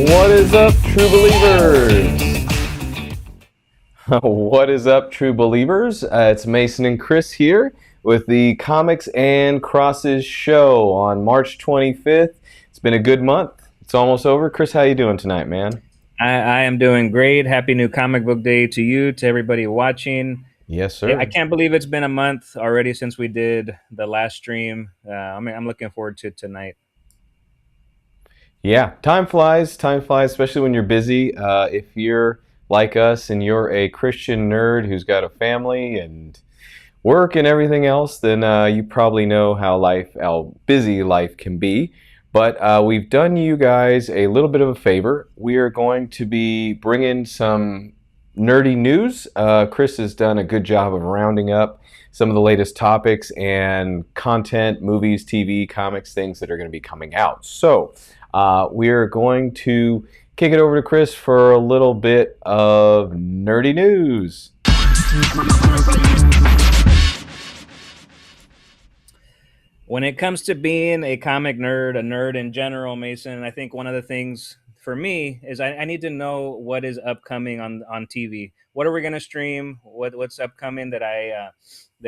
What is up, true believers? What is up, true believers? It's Mason and Chris here with the Comics and Crosses show on March 25th. It's been a good month. It's almost over. Chris, how you doing tonight, man? I am doing great. Happy new comic book day to you, to everybody watching. Yes, I sir. can't believe it's been a month already since we did the last stream. I'm looking forward to tonight. Yeah, time flies. Time flies, especially when you're busy. If you're like us and you're a Christian nerd who's got a family and work and everything else, then you probably know how busy life can be. But we've done you guys a little bit of a favor. We are going to be bringing some nerdy news. Chris has done a good job of rounding up some of the latest topics and content, movies, TV, comics, things that are going to be coming out. So we are going to kick it over to Chris for a little bit of nerdy news. When it comes to being a comic nerd, a nerd in general, Mason, I think one of the things for me is I need to know what is upcoming on TV. What are we going to stream? What's upcoming that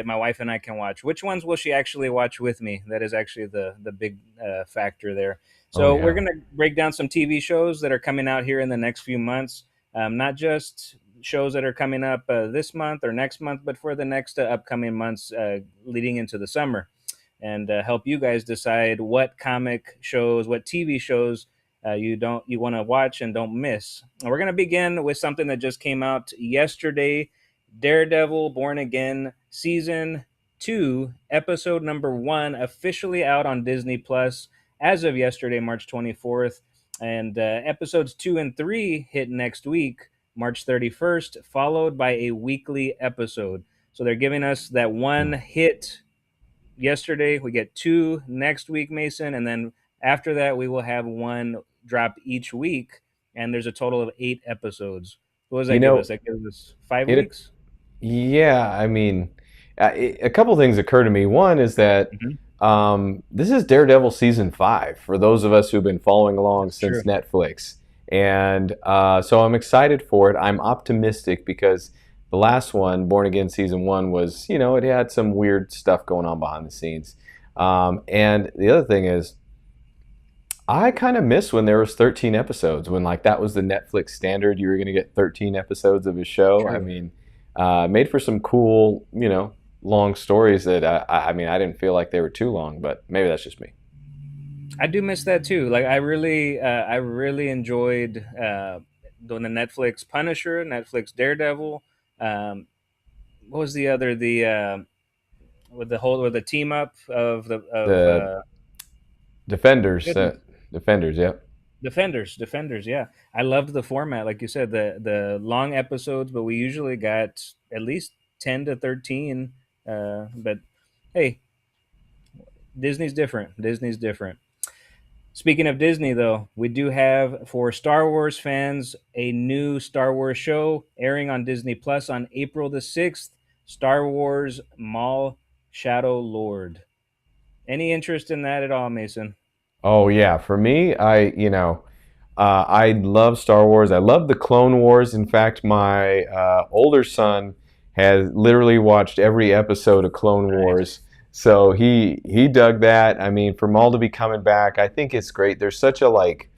my wife and I can watch? Which ones will she actually watch with me? That is actually the big factor there. Oh So we're yeah. going to break down some TV shows that are coming out here in the next few months. Not just shows that are coming up this month or next month, but for the next upcoming months leading into the summer, and help you guys decide what comic shows, what TV shows you want to watch and don't miss. And we're gonna begin with something that just came out yesterday: Daredevil: Born Again season 2, episode number 1, officially out on Disney Plus as of yesterday, March 24th, and episodes 2 and 3 hit next week, March 31st, followed by a weekly episode. So they're giving us that one hit yesterday. We get 2 next week, Mason, and then after that we will have one drop each week, and there's a total of 8 episodes. What does that You give us? know, That gives us 5 it. weeks. Yeah, I mean, a couple things occur to me. One is that Hmm. this is Daredevil season 5 for those of us who've been following along That's true. since Netflix, and so I'm excited for it. I'm optimistic because the last one, Born Again season 1, was it had some weird stuff going on behind the scenes, and the other thing is I kind of miss when there was 13 episodes, when like that was the Netflix standard. You were going to get 13 episodes of a show. I True. mean, made for some cool, long stories that I mean, I didn't feel like they were too long, but maybe that's just me. I do miss that too. Like I really enjoyed doing the Netflix Punisher, Netflix Daredevil. Um, what was the other with the team up of The Defenders, goodness. Defenders, yep. Defenders. Yeah, I loved the format, like you said, the long episodes, but we usually got at least 10 to 13. But hey, Disney's different. Disney's different. Speaking of Disney, though, we do have for Star Wars fans a new Star Wars show airing on Disney Plus on April the 6th. Star Wars Maul Shadow Lord. Any interest in that at all, Mason? Oh yeah, for me, I love Star Wars. I love the Clone Wars. In fact, my older son has literally watched every episode of Clone Nice. Wars, so he dug that. I mean, for Maul to be coming back, I think it's great. There's such a like.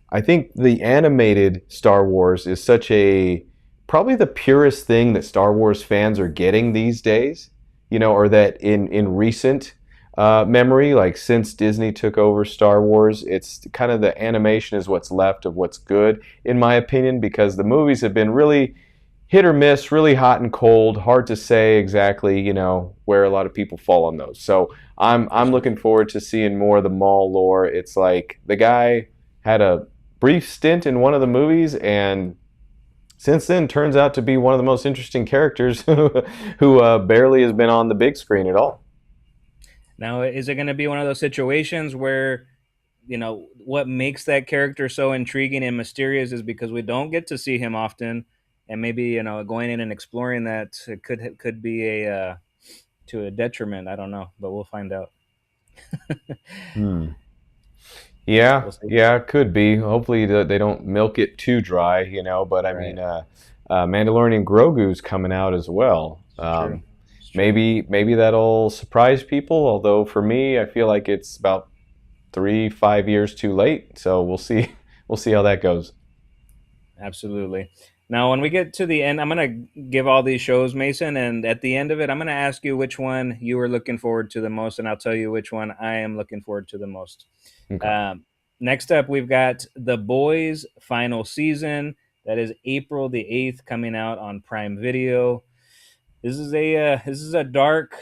I think the animated Star Wars is such a probably the purest thing that Star Wars fans are getting these days. Or that in recent memory, like since Disney took over Star Wars, it's kind of the animation is what's left of what's good, in my opinion, because the movies have been really hit or miss, really hot and cold, hard to say exactly, where a lot of people fall on those. So For I'm sure. looking forward to seeing more of the Maul lore. It's like the guy had a brief stint in one of the movies, and since then turns out to be one of the most interesting characters who barely has been on the big screen at all. Now, is it going to be one of those situations where, what makes that character so intriguing and mysterious is because we don't get to see him often, and maybe going in and exploring that, it could be a to a detriment. I don't know, but we'll find out. Hmm. Yeah, We'll see. yeah, it could be. Hopefully they don't milk it too dry, but I Right. mean, Mandalorian Grogu's coming out as well. It's true. It's true. Maybe that'll surprise people. Although for me, I feel like it's about 5 years too late. So we'll see. We'll see how that goes. Absolutely. Now, when we get to the end, I'm going to give all these shows, Mason, and at the end of it, I'm going to ask you which one you were looking forward to the most, and I'll tell you which one I am looking forward to the most. Okay. Um, Next up, we've got The Boys final season. That is April the 8th, coming out on Prime Video. This is a dark,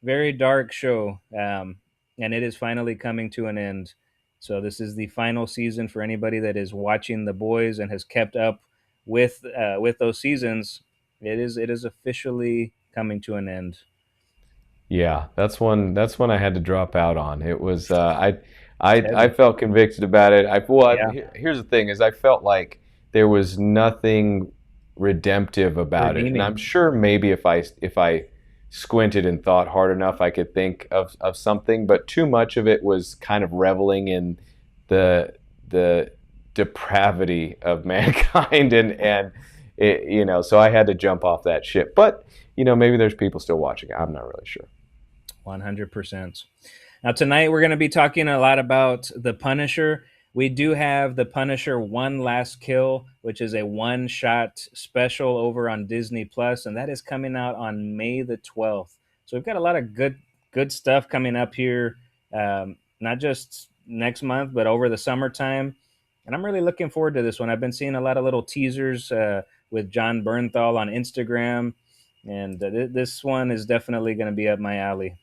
very dark show, and it is finally coming to an end. So this is the final season for anybody that is watching The Boys and has kept up with those seasons. It is officially coming to an end. Yeah, that's one I had to drop out on. It was It's I heavy. felt convicted about it. Yeah, Here's the thing: is I felt like there was nothing redemptive about it, and I'm redeeming. sure maybe if I squinted and thought hard enough, I could think of something. But too much of it was kind of reveling in the depravity of mankind, and so I had to jump off that ship. But maybe there's people still watching. I'm not really sure. 100%. Now, tonight we're going to be talking a lot about The Punisher. We do have The Punisher One Last Kill, which is a one shot special over on Disney Plus, and that is coming out on May the 12th. So we've got a lot of good stuff coming up here, not just next month, but over the summertime. And I'm really looking forward to this one. I've been seeing a lot of little teasers with John Bernthal on Instagram, and this one is definitely going to be up my alley.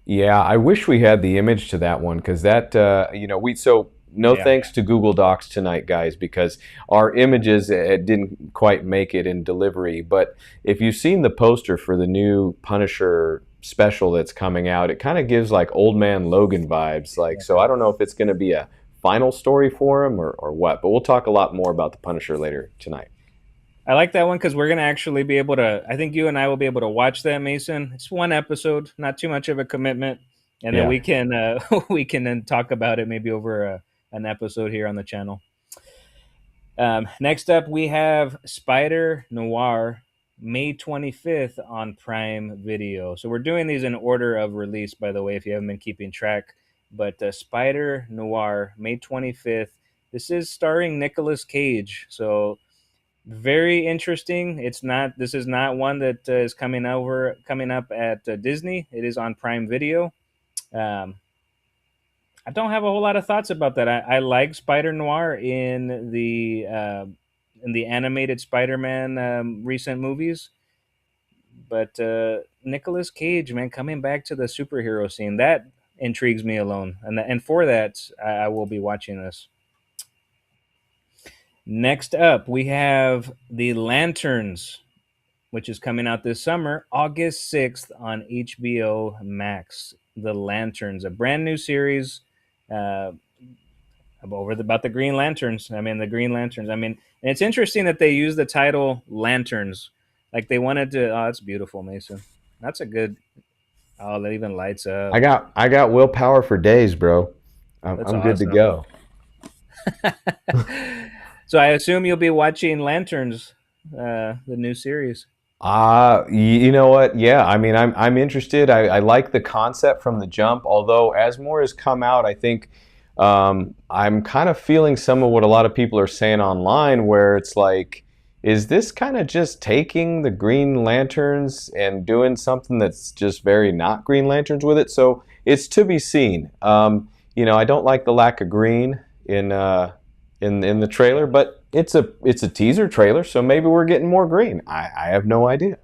Yeah, I wish we had the image to that one because that we so no Yeah. thanks to Google Docs tonight, guys, because our images didn't quite make it in delivery. But if you've seen the poster for the new Punisher special that's coming out, it kind of gives like Old Man Logan vibes. Like, so I don't know if it's going to be a final story for him or what. But we'll talk a lot more about the Punisher later tonight. I like that one because we're gonna actually be able to. I think you and I will be able to watch that, Mason. It's one episode, not too much of a commitment, and then Yeah. we can we can then talk about it maybe over an episode here on the channel. Next up, we have Spider Noir, May 25th on Prime Video. So we're doing these in order of release, by the way, if you haven't been keeping track. But Spider Noir, May 25th. This is starring Nicolas Cage. So very interesting. It's not. This is not one that is coming up at Disney. It is on Prime Video. Um, I don't have a whole lot of thoughts about that. I like Spider Noir in the animated Spider-Man recent movies, but Nicolas Cage, man, coming back to the superhero scene, that intrigues me alone, and for that, I will be watching this. Next up, we have the Lanterns, which is coming out this summer, August 6th on HBO Max. The Lanterns, a brand new series uh, about the Green Lanterns. I mean, the Green Lanterns. I mean, and it's interesting that they use the title Lanterns. Like they wanted to. Oh, that's beautiful, Mason. That's a good. Oh, that even lights up. I got willpower for days, bro. That's I'm good to awesome. go. So I assume you'll be watching Lanterns, the new series. You know what? Yeah, I mean, I'm interested. I like the concept from the jump. Although, as more has come out, I think I'm kind of feeling some of what a lot of people are saying online, where it's like, is this kind of just taking the Green Lanterns and doing something that's just very not Green Lanterns with it? So it's to be seen. I don't like the lack of green in the trailer, but it's a teaser trailer, so maybe we're getting more green. I have no idea.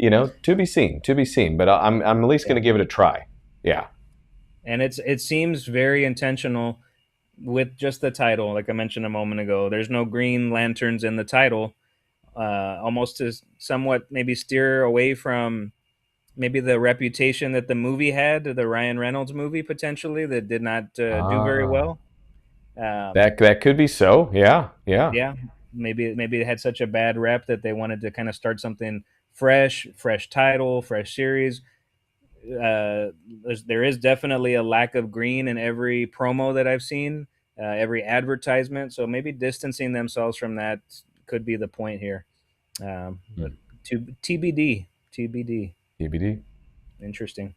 To be seen, to be seen. But I'm at least going Yeah. to give it a try. Yeah. And it seems very intentional with just the title. Like I mentioned a moment ago, there's no Green Lanterns in the title, almost to somewhat maybe steer away from maybe the reputation that the movie had, the Ryan Reynolds movie potentially that did not do very Ah, well. Um, that could be so. Yeah, yeah. yeah, maybe it had such a bad rep that they wanted to kind of start something fresh title, fresh series. there is definitely a lack of green in every promo that I've seen, every advertisement. So maybe distancing themselves from that could be the point here. But Hmm. TBD, TBD. TBD. Interesting.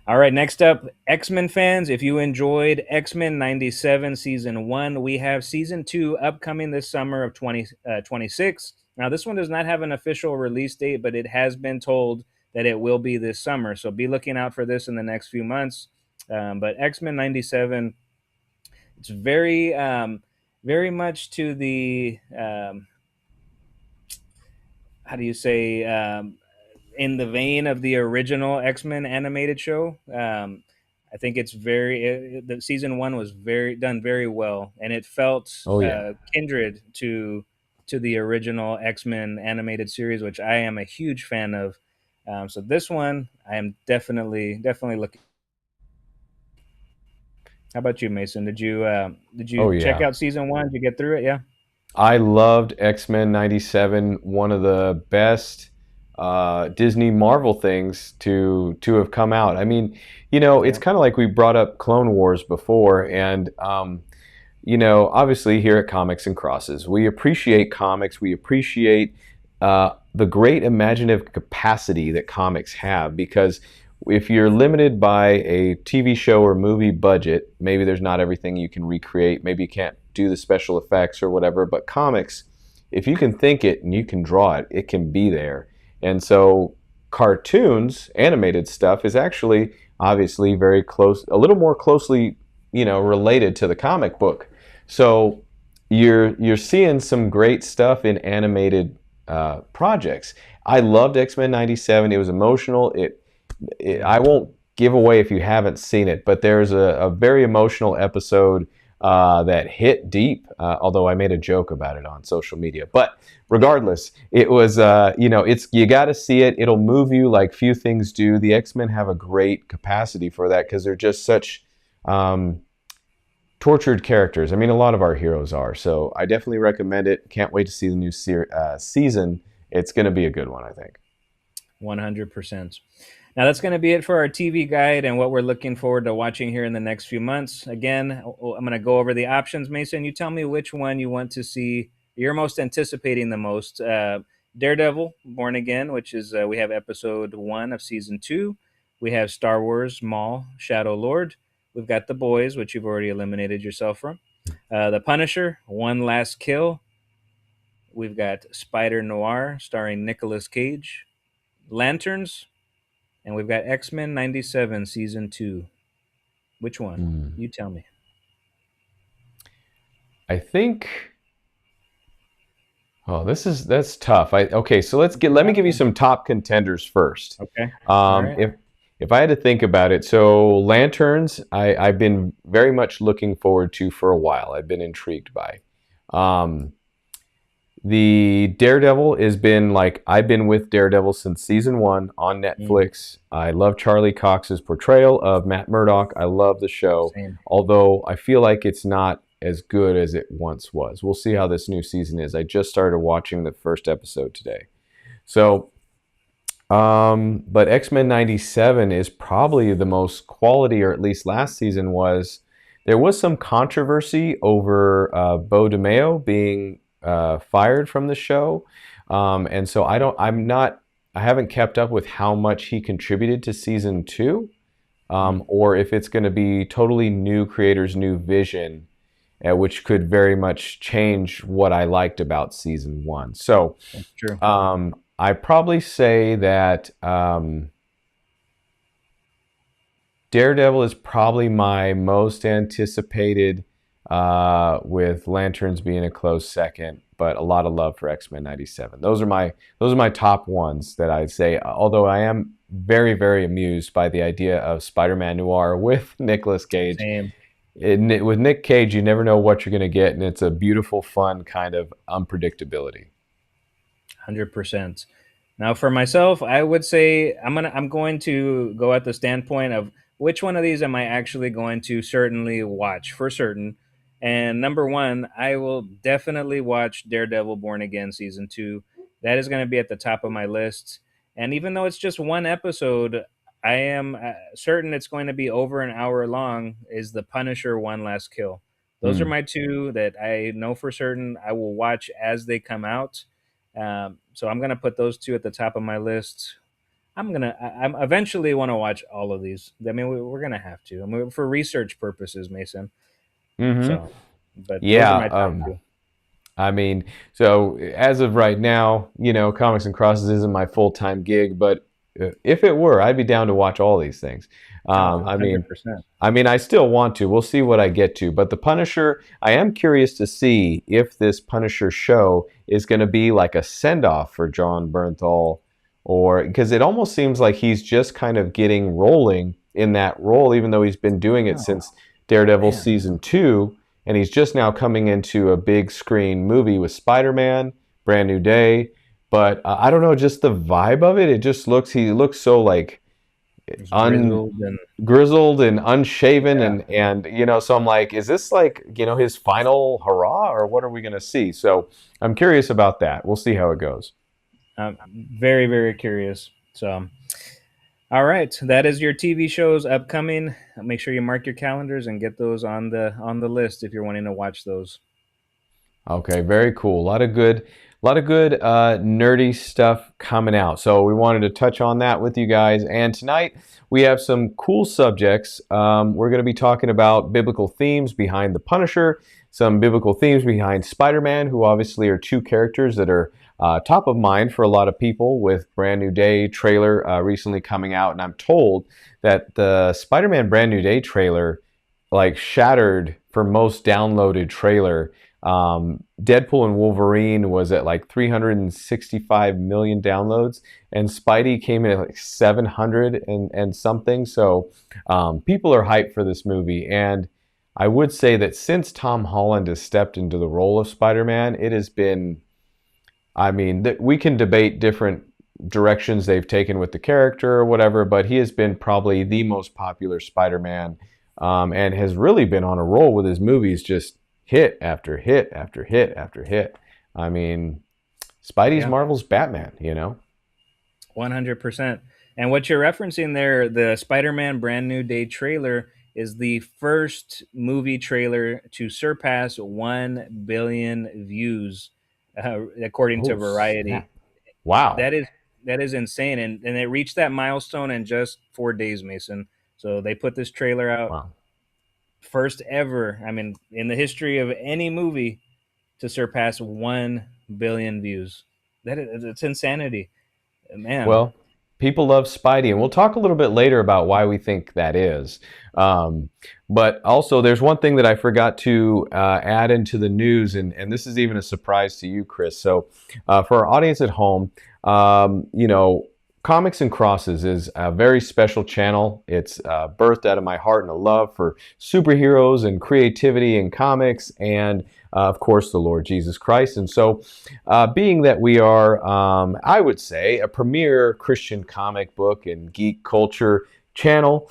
All right, next up, X Men fans. If you enjoyed X Men 97 season one, we have season two upcoming this summer of 2026. Now, this one does not have an official release date, but it has been told that it will be this summer. So be looking out for this in the next few months. But X Men 97, it's very much to the, how do you say, in the vein of the original X Men animated show. I think it's the season one was very well, and it felt Oh yeah. kindred to the original X Men animated series, which I am a huge fan of. So this one, I am definitely looking. How about you, Mason? Did Oh you check yeah. out season one? Did you get through it? Yeah. I loved X-Men 97, one of the best Disney Marvel things to have come out. I mean, it's Yeah. kind of like we brought up Clone Wars before, and obviously here at Comics and Crosses, we appreciate comics. We appreciate the great imaginative capacity that comics have because if you're limited by a TV show or movie budget, maybe there's not everything you can recreate. Maybe you can't do the special effects or whatever. But comics, if you can think it and you can draw it, it can be there. And so cartoons, animated stuff, is actually obviously very close, a little more closely, related to the comic book. So you're seeing some great stuff in animated projects. I loved X-Men 97. It was emotional. Yeah. I won't give away if you haven't seen it, but there's a very emotional episode that hit deep. Although I made a joke about it on social media, but regardless, it was it's you got to see it. It'll move you like few things do. The X-Men have a great capacity for that because they're just such um, tortured characters. I mean, a lot of our heroes are. So I definitely recommend it. Can't wait to see the new season. It's going to be a good one, I think. 100%. Now, that's going to be it for our TV guide and what we're looking forward to watching here in the next few months. Again, I'm going to go over the options. Mason, you tell me which one you want to see, you're most anticipating the most. Daredevil, Born Again, which is, we have episode one of season two. We have Star Wars, Maul, Shadow Lord. We've got The Boys, which you've already eliminated yourself from. The Punisher, One Last Kill. We've got Spider Noir, starring Nicolas Cage. Lanterns, and we've got X Men 97 season two. Which one? Hmm. You tell me. I think. Oh, that's tough. Okay, so let me give you some top contenders first. Okay. All Um, right. if if I had to think about it, so Lanterns, I've been very much looking forward to for a while. I've been intrigued by. Um, the Daredevil has been like I've been with Daredevil since season one on Mm, Netflix. I love Charlie Cox's portrayal of Matt Murdock. I love the show, same. although I feel like it's not as good as it once was. We'll see how this new season is. I just started watching the first episode today. So, but X Men 97 is probably the most quality, or at least last season was. There was some controversy over Bo DeMeo being fired from the show, and so I haven't kept up with how much he contributed to season two, Mm, or if it's going to be totally new creators, new vision, which could very much change what I liked about season one. So that's true. I probably say that Daredevil is probably my most anticipated, with Lanterns being a close second. But a lot of love for X Men '97. Those are my top ones that I'd say. Although I am very very amused by the idea of Spider-Man Noir with Nicolas Cage. Same. With Nick Cage, you never know what you're going to get, and it's a beautiful, fun kind of unpredictability. 100%. Now, for myself, I would say I'm going to go at the standpoint of which one of these am I actually going to certainly watch for certain. And number one, I will definitely watch Daredevil Born Again season two. That is going to be at the top of my list. And even though it's just one episode, I am certain it's going to be over an hour long. Is The Punisher: One Last Kill? Those are Hmm. my two that I know for certain I will watch as they come out. So I'm gonna put those two at the top of my list. I'm eventually want to watch all of these. I mean, we're gonna have to. I mean, for research purposes, Mason. Mm-hmm. So, but those are Yeah. my top two. I mean, so as of right now, Comics and Crosses isn't my full-time gig, but if it were, I'd be down to watch all these things. Oh, I mean, 100%. I still want to. We'll see what I get to. But the Punisher, I am curious to see if this Punisher show is going to be like a send-off for John Bernthal, or because it almost seems like he's just kind of getting rolling in that role, even though he's been doing it Oh since Daredevil man, season 2, and he's just now coming into a big screen movie with Spider-Man, Brand New Day. But I don't know, just the vibe of it. It just he looks so like it's un grizzled and grizzled and unshaven, yeah. and so I'm like, is this like his final hurrah, or what are we gonna see? So I'm curious about that. We'll see how it goes. I'm very, very curious. So, all right, that is your TV shows upcoming. Make sure you mark your calendars and get those on the list if you're wanting to watch those. Okay, very cool. A lot of good nerdy stuff coming out. So we wanted to touch on that with you guys. And tonight we have some cool subjects. We're going to be talking about biblical themes behind the Punisher, some biblical themes behind Spider-Man, who obviously are two characters that are top of mind for a lot of people. With Brand New Day trailer recently coming out, and I'm told that the Spider-Man Brand New Day trailer like shattered for most downloaded trailer. Deadpool and Wolverine was at like 365 million downloads, and Spidey came in at like 700 and something. So people are hyped for this movie. And I would say that since Tom Holland has stepped into the role of Spider-Man, it has been, I mean, we can debate different directions they've taken with the character or whatever, but he has been probably the most popular Spider-Man, and has really been on a roll with his movies, just hit after hit after hit after hit. I mean, Spidey's Yeah, Marvel's Batman. 100%. And what you're referencing there, the Spider-Man Brand New Day trailer is the first movie trailer to surpass 1 billion views, according to Oh, Variety. snap. Wow. That is that is insane, and it reached that milestone in just 4 days, Mason. So they put this trailer out Wow. first ever. I mean, in the history of any movie to surpass 1 billion views. That is it's insanity, man. Well, people love Spidey, and we'll talk a little bit later about why we think that is. Um, but also, there's one thing that I forgot to add into the news, and this is even a surprise to you, Chris. So, for our audience at home, Comics and Crosses is a very special channel. It's birthed out of my heart and a love for superheroes and creativity in comics, and of course, the Lord Jesus Christ. And so, being that we are, I would say, a premier Christian comic book and geek culture channel,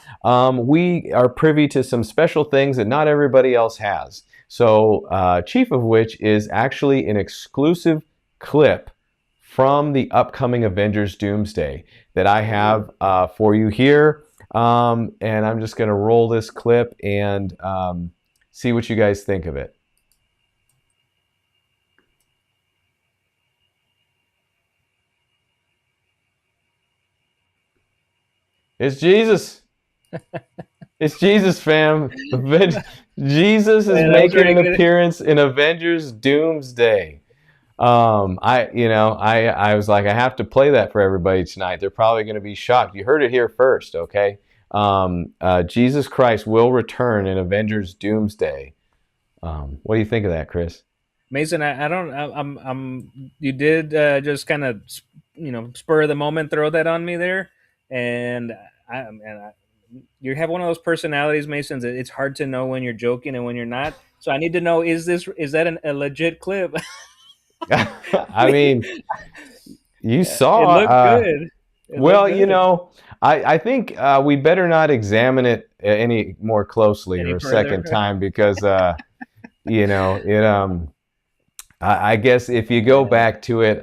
we are privy to some special things that not everybody else has. So, chief of which is actually an exclusive clip from the upcoming Avengers Doomsday that I have for you here. And I'm just going to roll this clip and see what you guys think of it. It's Jesus. It's Jesus, fam. Jesus is Man, that was making really an good. appearance in Avengers Doomsday. I was like, I have to play that for everybody tonight. They're probably going to be shocked. You heard it here first, okay? Jesus Christ will return in Avengers Doomsday. What do you think of that, Chris? Mason, I don't. You did just kind of, spur of the moment, throw that on me there, and you have one of those personalities, Mason. That it's hard to know when you're joking and when you're not. So I need to know: is that a legit clip? I mean, you It saw. looked good. It looked Well, good. I think we better not examine it any more closely Any or a further? second time because it. I guess if you go Yeah. back to it,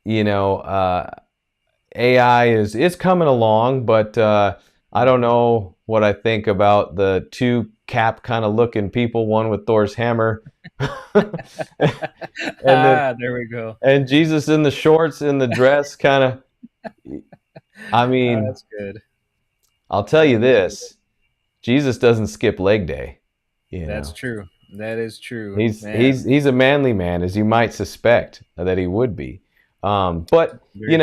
you know, uh, AI is it's coming along, but I don't know what I think about the two cap kind of looking people, one with Thor's hammer, and then There we go. and Jesus in the shorts and the dress kind of. I Oh, mean, that's good. I'll tell you That is good. this: Jesus doesn't skip leg day. You That's know, true. That is true, he's man. he's he's a manly man, as you might suspect that he would be. But Very.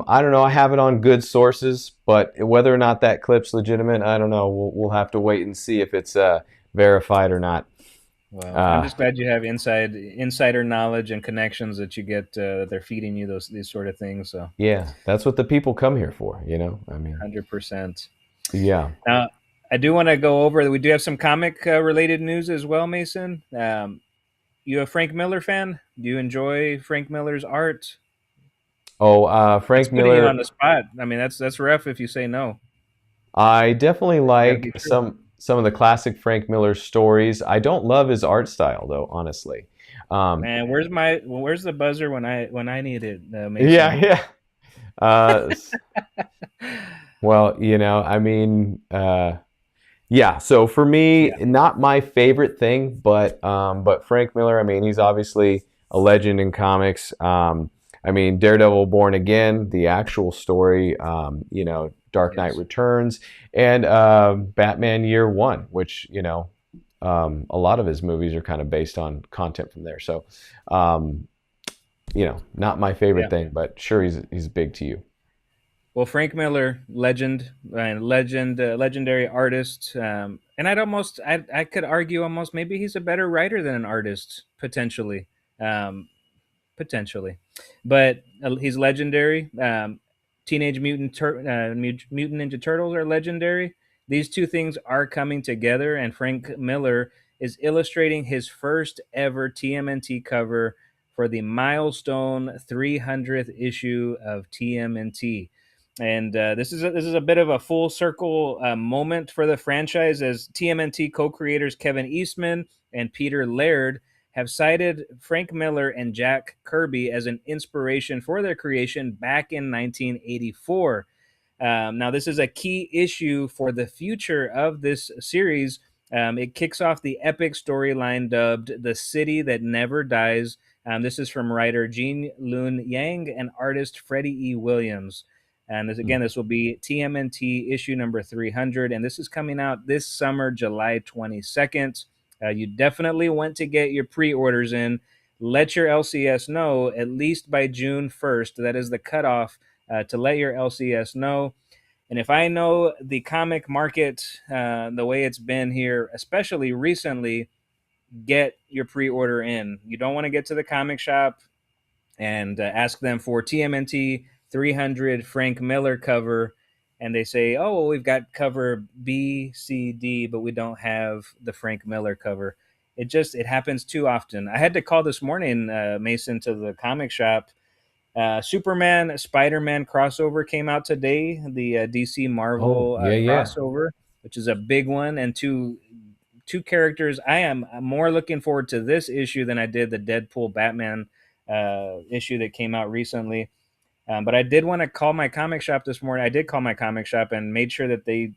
I don't know. I have it on good sources, but whether or not that clip's legitimate, I don't know. We'll have to wait and see if it's verified or not. Well, I'm Uh, just glad you have insider knowledge and connections that you get that they're feeding you these sort of things. So, yeah, that's what the people come here for. I mean, 100%. yeah. Now, I do want to go over that we do have some comic related news as well, Mason. You a Frank Miller fan? Do you enjoy Frank Miller's art? Oh, That's Frank putting you on Miller. the spot. I mean, that's rough if you say no. I definitely It's got to be like true. some of the classic Frank Miller stories. I don't love his art style though, honestly. Um, Man, where's the buzzer when I need it, yeah, Mason? yeah. Uh, well, I mean, yeah. So for me, Yeah. not my favorite thing, but Frank Miller. I mean, he's obviously a legend in comics. I mean, Daredevil Born Again, the actual story. Dark Knight Yes. Returns, and Batman Year One, which a lot of his movies are kind of based on content from there. So, um, not my favorite Yeah. thing, but sure, he's big to you. Well, Frank Miller, legend and legendary artist, and I could argue almost maybe he's a better writer than an artist potentially, um, potentially, but he's legendary. Mutant Ninja Turtles are legendary. These two things are coming together, and Frank Miller is illustrating his first ever TMNT cover for the milestone 300th issue of TMNT. And this is a bit of a full circle moment for the franchise, as TMNT co-creators Kevin Eastman and Peter Laird have cited Frank Miller and Jack Kirby as an inspiration for their creation back in 1984. Now, this is a key issue for the future of this series. It kicks off the epic storyline dubbed The City That Never Dies. This is from writer Jean Lun Yang and artist Freddie E. Williams. And this will be TMNT issue number 300. And this is coming out this summer, July 22nd. You definitely want to get your pre orders in. Let your LCS know at least by June 1st. That is the cutoff to let your LCS know. And if I know the comic market the way it's been here, especially recently, get your pre order in. You don't want to get to the comic shop and ask them for TMNT 300 Frank Miller cover. And they say, oh, well, we've got cover B, C, D, but we don't have the Frank Miller cover. It happens too often. I had to call this morning, Mason, to the comic shop. Superman Spider Man crossover came out today, the DC Oh, Marvel yeah, yeah. crossover, which is a big one, and two characters. I am more looking forward to this issue than I did the Deadpool Batman issue that came out recently. But I did want to call my comic shop this morning. I did call my comic shop and made sure that they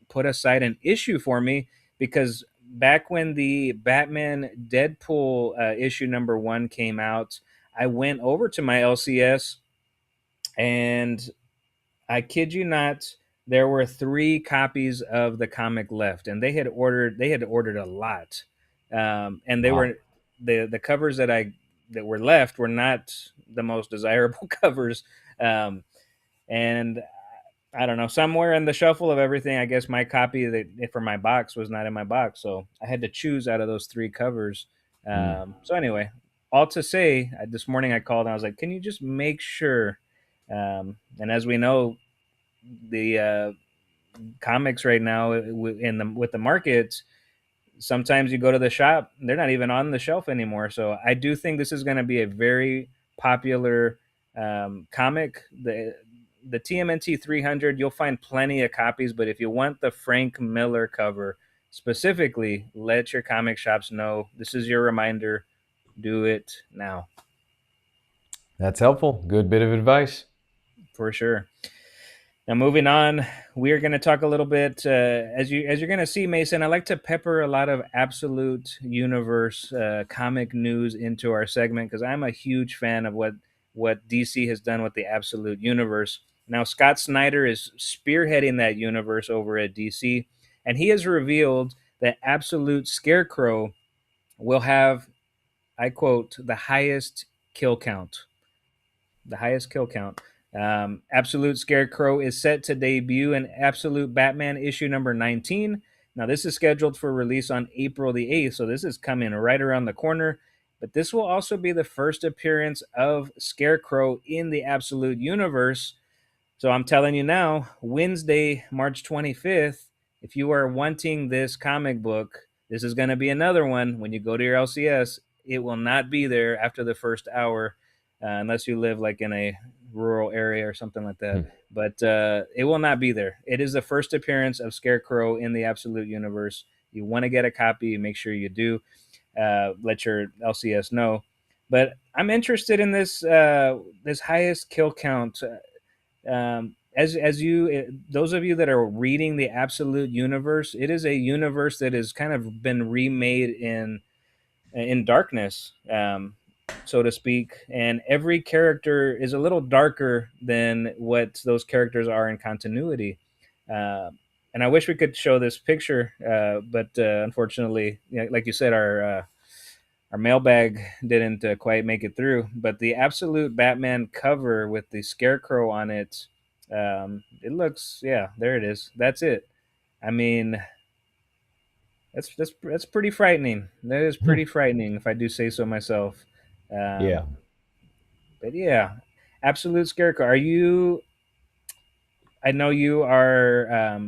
put aside an issue for me, because back when the Batman Deadpool issue number one came out, I went over to my LCS, and I kid you not, there were three copies of the comic left, and they had ordered a lot, and they Wow. were the covers that were left were not the most desirable covers, and I don't know, somewhere in the shuffle of everything, I guess my copy that for my box was not in my box, so I had to choose out of those three covers. Mm. So anyway, all to say, this morning I called and I was like, "Can you just make sure?" And as we know, the comics right now in the with the markets, sometimes you go to the shop, they're not even on the shelf anymore. So I do think this is going to be a very popular comic. The TMNT 300, you'll find plenty of copies, but if you want the Frank Miller cover specifically, let your comic shops know. This is your reminder. Do it now. That's helpful. Good bit of advice. for sure. Now, moving on, we are going to talk a little bit as you're going to see, Mason. I like to pepper a lot of absolute universe comic news into our segment because I'm a huge fan of what DC has done with the absolute universe. Now, Scott Snyder is spearheading that universe over at DC, and he has revealed that Absolute Scarecrow will have, I quote, the highest kill count. Absolute Scarecrow is set to debut in Absolute Batman issue number 19. Now, this is scheduled for release on April the 8th, so this is coming right around the corner. But this will also be the first appearance of Scarecrow in the Absolute Universe. So I'm telling you now, Wednesday, March 25th, if you are wanting this comic book, this is going to be another one. When you go to your LCS, it will not be there after the first hour, unless you live like in a rural area or something like that. Hmm. But it will not be there. It is the first appearance of Scarecrow in the Absolute Universe. You want to get a copy, make sure you do. Let your LCS know. But I'm interested in this highest kill count. As you those of you that are reading the Absolute Universe, it is a universe that has kind of been remade in darkness, so to speak, and every character is a little darker than what those characters are in continuity. uh, and I wish we could show this picture, but unfortunately, like you said, our mailbag didn't quite make it through. But the Absolute Batman cover with the Scarecrow on it, it looks, yeah, there it is. That's it. I mean, that's pretty frightening. That is pretty frightening, if I do say so myself. Yeah. Um, but yeah, Absolute Scarecrow. Are you? I know you are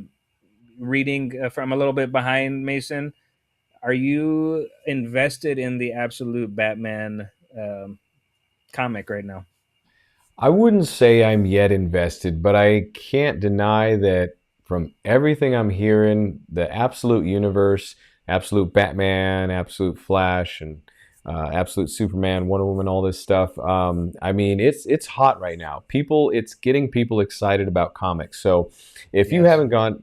reading from a little bit behind, Mason. Are you invested in the Absolute Batman comic right now? I wouldn't say I'm yet invested, but I can't deny that from everything I'm hearing, the Absolute Universe, Absolute Batman, Absolute Flash, and Absolute Superman, Wonder Woman, all this stuff. I mean, it's hot right now. It's getting people excited about comics. So, if you Yes. haven't gotten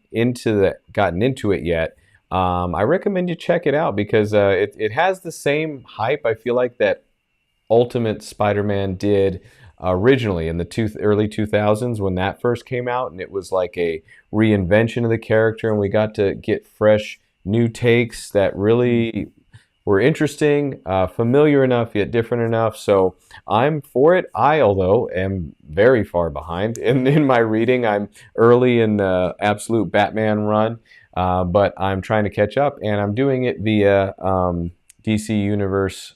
into it yet, I recommend you check it out because it has the same hype. I feel like that Ultimate Spider-Man did originally in the early 2000s when that first came out, and it was like a reinvention of the character, and we got to get fresh new takes that really were interesting, familiar enough yet different enough. So I'm for it. Although am very far behind in my reading. I'm early in the Absolute Batman run, but I'm trying to catch up, and I'm doing it via DC Universe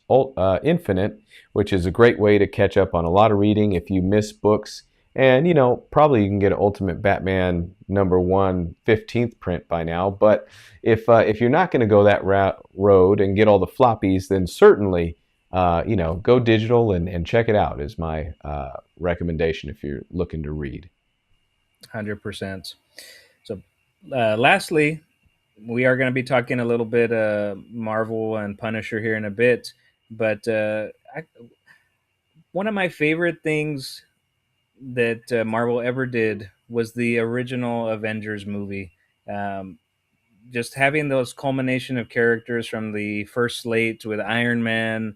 Infinite, which is a great way to catch up on a lot of reading if you miss books. And, probably you can get an Ultimate Batman number 1 15th print by now. But if you're not going to go that road and get all the floppies, then certainly, go digital and check it out is my recommendation if you're looking to read. 100%. So, lastly, we are going to be talking a little bit Marvel and Punisher here in a bit. But one of my favorite things that Marvel ever did was the original Avengers movie. Um, just having those culmination of characters from the first slate with Iron Man,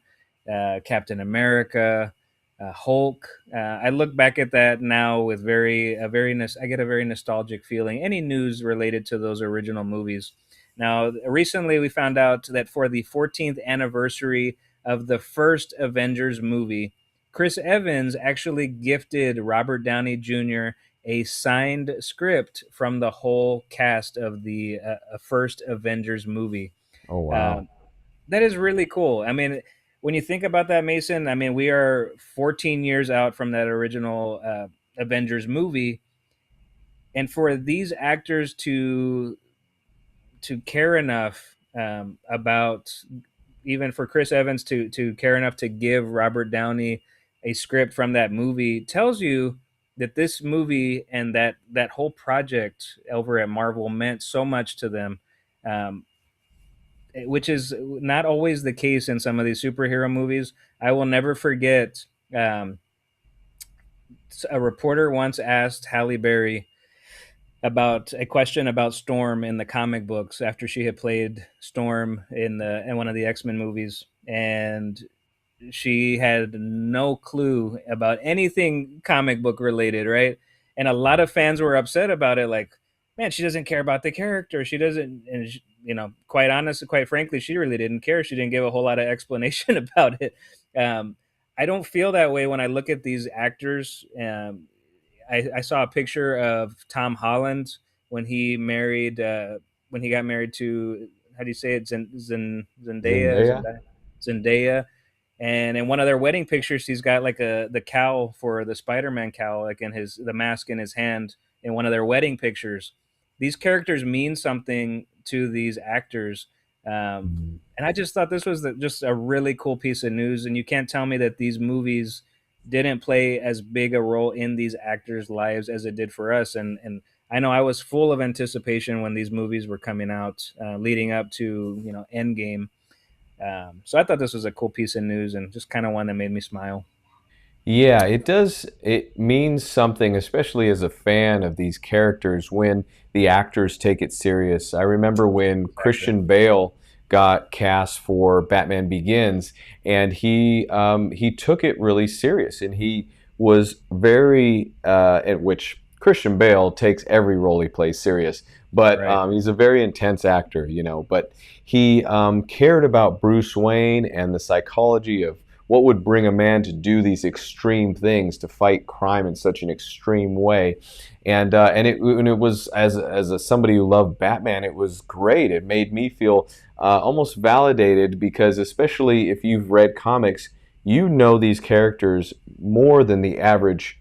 Captain America, Hulk. I look back at that now with I get a very nostalgic feeling. Any news related to those original movies. Now, recently we found out that for the 14th anniversary of the first Avengers movie, Chris Evans actually gifted Robert Downey Jr. a signed script from the whole cast of the first Avengers movie. Oh, Uh, wow. that is really cool. I mean, when you think about that, Mason, I mean, we are 14 years out from that original Avengers movie, and for these actors to care enough about, even for Chris Evans to care enough to give Robert Downey a script from that movie tells you that this movie and that whole project over at Marvel meant so much to them, um, which is not always the case in some of these superhero movies. I will never forget. Um, A reporter once asked Halle Berry about a question about Storm in the comic books after she had played Storm in one of the X-Men movies, and she had no clue about anything comic book related, right? And a lot of fans were upset about it, like, man, she doesn't care about the character. She doesn't, and she, quite honest, quite frankly, she really didn't care. She didn't give a whole lot of explanation about it. Um, I don't feel that way when I look at these actors. I saw a picture of Tom Holland when when he got married to, how do you say it, Zendaya. Zendaya, and in one of their wedding pictures, he's got like the cowl for the Spider-Man cowl, like in his the mask in his hand in one of their wedding pictures. These characters mean something to these actors, Mhm. and I just thought this was just a really cool piece of news. And you can't tell me that these movies didn't play as big a role in these actors' lives as it did for us. And I know I was full of anticipation when these movies were coming out, leading up to Endgame. So I thought this was a cool piece of news and just kind of one that made me smile. Yeah, it does. It means something, especially as a fan of these characters, when the actors take it serious. I remember when Exactly. Christian Bale got cast for Batman Begins, and he took it really serious, and he was very at which Christian Bale takes every role he plays serious, but Right. he's a very intense actor, you know. But he cared about Bruce Wayne and the psychology of what would bring a man to do these extreme things to fight crime in such an extreme way, and it was somebody who loved Batman, it was great. It made me feel almost validated because especially if you've read comics, you know these characters more than the average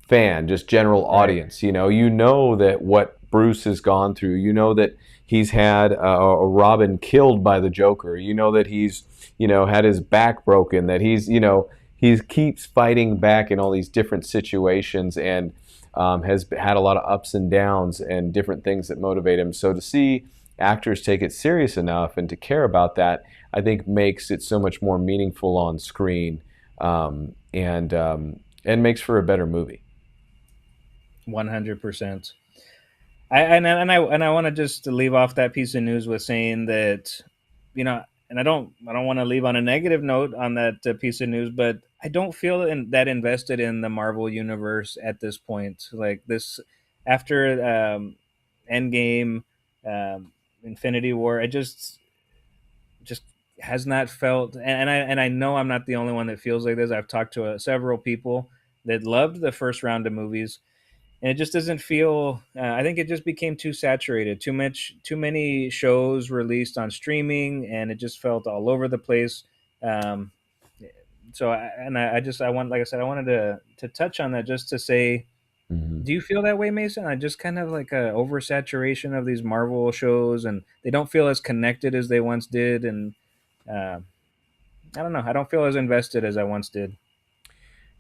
fan, just general Right. audience. You know that what Bruce has gone through. You know that he's had a Robin killed by the Joker. You know that he's had his back broken. That he keeps fighting back in all these different situations and has had a lot of ups and downs and different things that motivate him. So to see actors take it serious enough and to care about that, I think makes it so much more meaningful on screen, and makes for a better movie. 100%. I want to just leave off that piece of news with saying that, and I don't want to leave on a negative note on that piece of news, but I don't feel that invested in the Marvel universe at this point. Like this, after Endgame, Infinity War, it just has not felt, and I know I'm not the only one that feels like this. I've talked to several people that loved the first round of movies, and it just doesn't feel. I think it just became too saturated, too many shows released on streaming, and it just felt all over the place. Um, so, I want, like I said, I wanted to touch on that just to say, Mhm. do you feel that way, Mason? I just kind of like a oversaturation of these Marvel shows, and they don't feel as connected as they once did, and uh, I don't know. I don't feel as invested as I once did.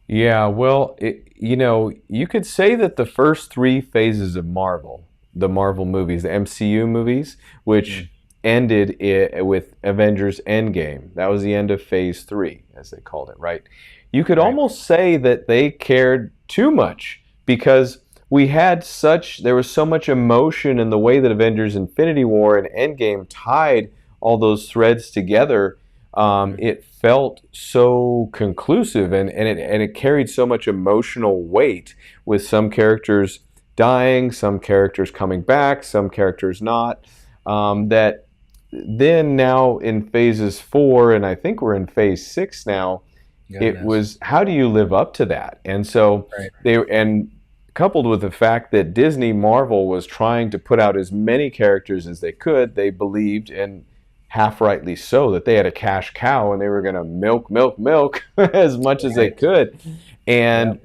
Yeah, well, you could say that the first three phases of Marvel, the Marvel movies, the MCU movies, Mm, which ended with Avengers Endgame, that was the end of phase three, as they called it, right? You could right. almost say that they cared too much because there was so much emotion in the way that Avengers Infinity War and Endgame tied all those threads together. Mm, It felt so conclusive, and it carried so much emotional weight with some characters dying, some characters coming back, some characters not. That then now in phases four, and I think we're in phase six now, it goodness. was how do you live up to that? And so Right. and coupled with the fact that Disney Marvel was trying to put out as many characters as they could, they believed, and half rightly so, that they had a cash cow and they were going to milk, milk, milk as much as they Right. could. Yep. And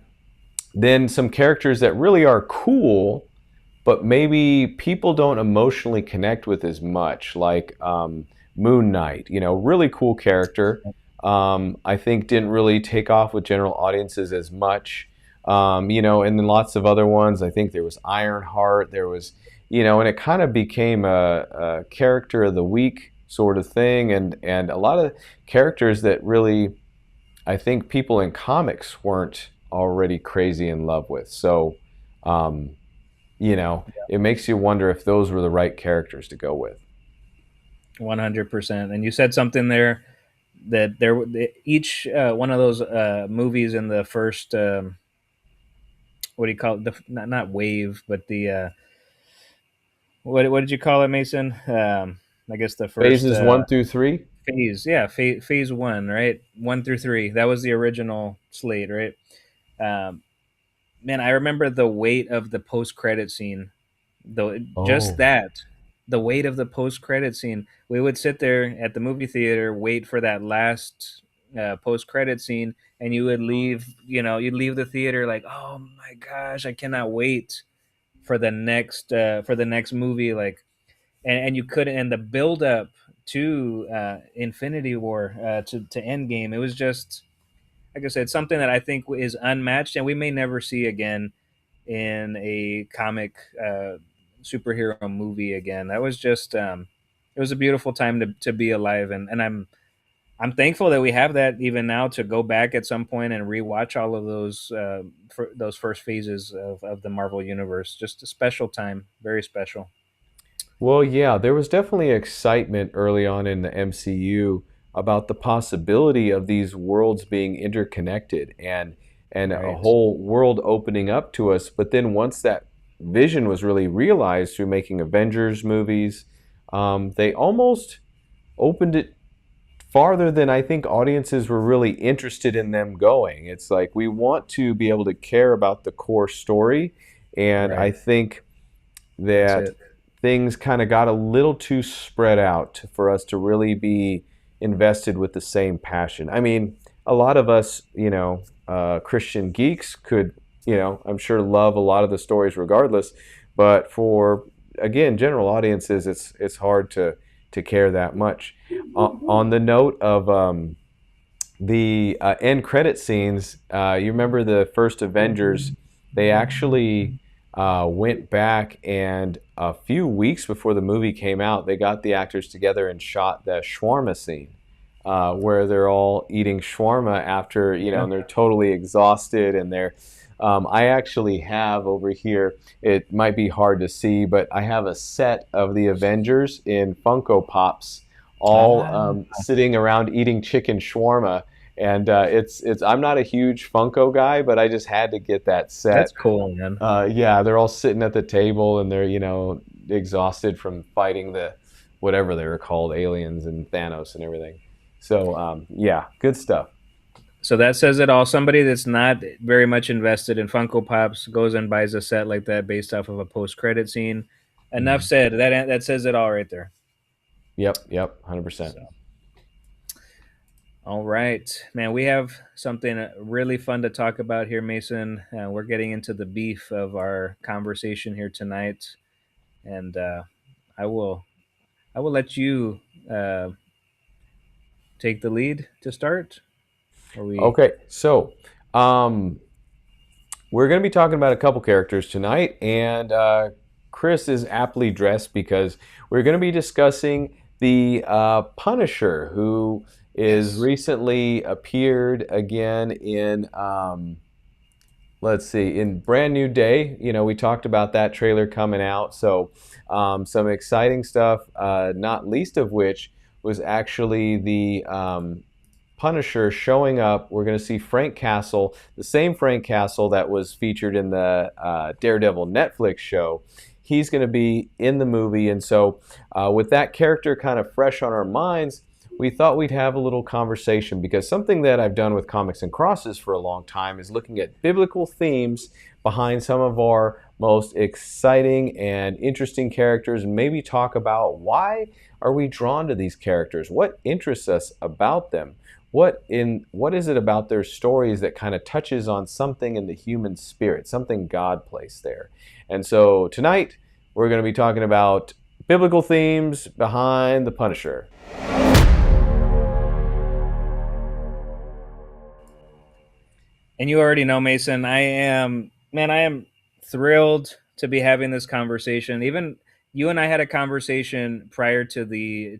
then some characters that really are cool, but maybe people don't emotionally connect with as much, like Moon Knight. Really cool character. I think didn't really take off with general audiences as much. And then lots of other ones. I think there was Ironheart. There was, and it kind of became a character of the week sort of thing, and a lot of characters that really I think people in comics weren't already crazy in love with. So, um, it makes you wonder if those were the right characters to go with. 100%. And you said something there that each one of those movies in the first what do you call it? Not wave, but the what did you call it, Mason? I guess the first Phases 1 through 3. phase. Yeah, phase one, right? 1 through 3. That was the original slate, right? Um, Man, I remember the weight of the post credit scene. Though just Oh, that, the weight of the post credit scene. We would sit there at the movie theater, wait for that last post credit scene, and you would leave. You'd leave the theater like, oh my gosh, I cannot wait for the next movie. Like, and you couldn't. And the build up to Infinity War to Endgame, it was just like I said, something that I think is unmatched, and we may never see again in a comic superhero movie again. That was just it was a beautiful time to be alive, and I'm thankful that we have that even now to go back at some point and rewatch all of those first phases of the Marvel universe. Just a special time, very special. well, yeah, there was definitely excitement early on in the MCU about the possibility of these worlds being interconnected and a Right, whole world opening up to us. But then once that vision was really realized through making Avengers movies, they almost opened it farther than I think audiences were really interested in them going. It's like we want to be able to care about the core story, and I right. think That's that it. things kind of got a little too spread out for us to really be invested with the same passion. I mean, a lot of us, Christian geeks could, I'm sure love a lot of the stories regardless, but for again general audiences, it's hard to care that much. On the note of the end credit scenes, you remember the first Avengers? They actually went back and a few weeks before the movie came out, they got the actors together and shot the shawarma scene, where they're all eating shawarma after, Yeah, and they're totally exhausted and they're. I actually have over here. It might be hard to see, but I have a set of the Avengers in Funko Pops, all ah, sitting around eating chicken shawarma, and it's. I'm not a huge Funko guy, but I just had to get that that's set. cool, man. Yeah, they're all sitting at the table and they're exhausted from fighting the whatever they were called, aliens and Thanos and everything. So yeah, good stuff. So that says it all. Somebody that's not very much invested in Funko Pops goes and buys a set like that based off of a post credit scene. Enough Mhm. said. That says it all right there. Yep, 100%. So, all right, man. We have something really fun to talk about here, Mason. We're getting into the beef of our conversation here tonight, and I will I will let you uh, take the lead to start. Are we? Okay, so um, we're going to be talking about a couple characters tonight, and Chris is aptly dressed because we're going to be discussing the Punisher, who is Yes. recently appeared again in let's see, in Brand New Day. We talked about that trailer coming out, so some exciting stuff, not least of which was actually the Punisher showing up. We're going to see Frank Castle, the same Frank Castle that was featured in the Daredevil Netflix show. He's going to be in the movie, and so with that character kind of fresh on our minds, we thought we'd have a little conversation, because something that I've done with Comics and Crosses for a long time is looking at biblical themes behind some of our most exciting and interesting characters, and maybe talk about why are we drawn to these characters? What interests us about them? What is it about their stories that kind of touches on something in the human spirit, something God placed there? And so tonight we're going to be talking about biblical themes behind the Punisher. And you already know, Mason, I am thrilled to be having this conversation. Even you and I had a conversation prior to the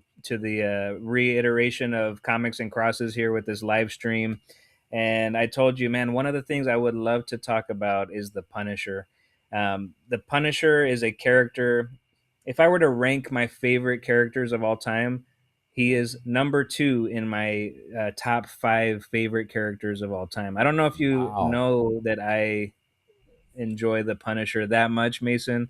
reiteration of Comics and Crosses here with this live stream, And I told you, man, one of the things I would love to talk about is the Punisher. The Punisher is a character. If I were to rank my favorite characters of all time, he is number two in my top five favorite characters of all time. I don't know if you Wow. know that I enjoy the Punisher that much, Mason.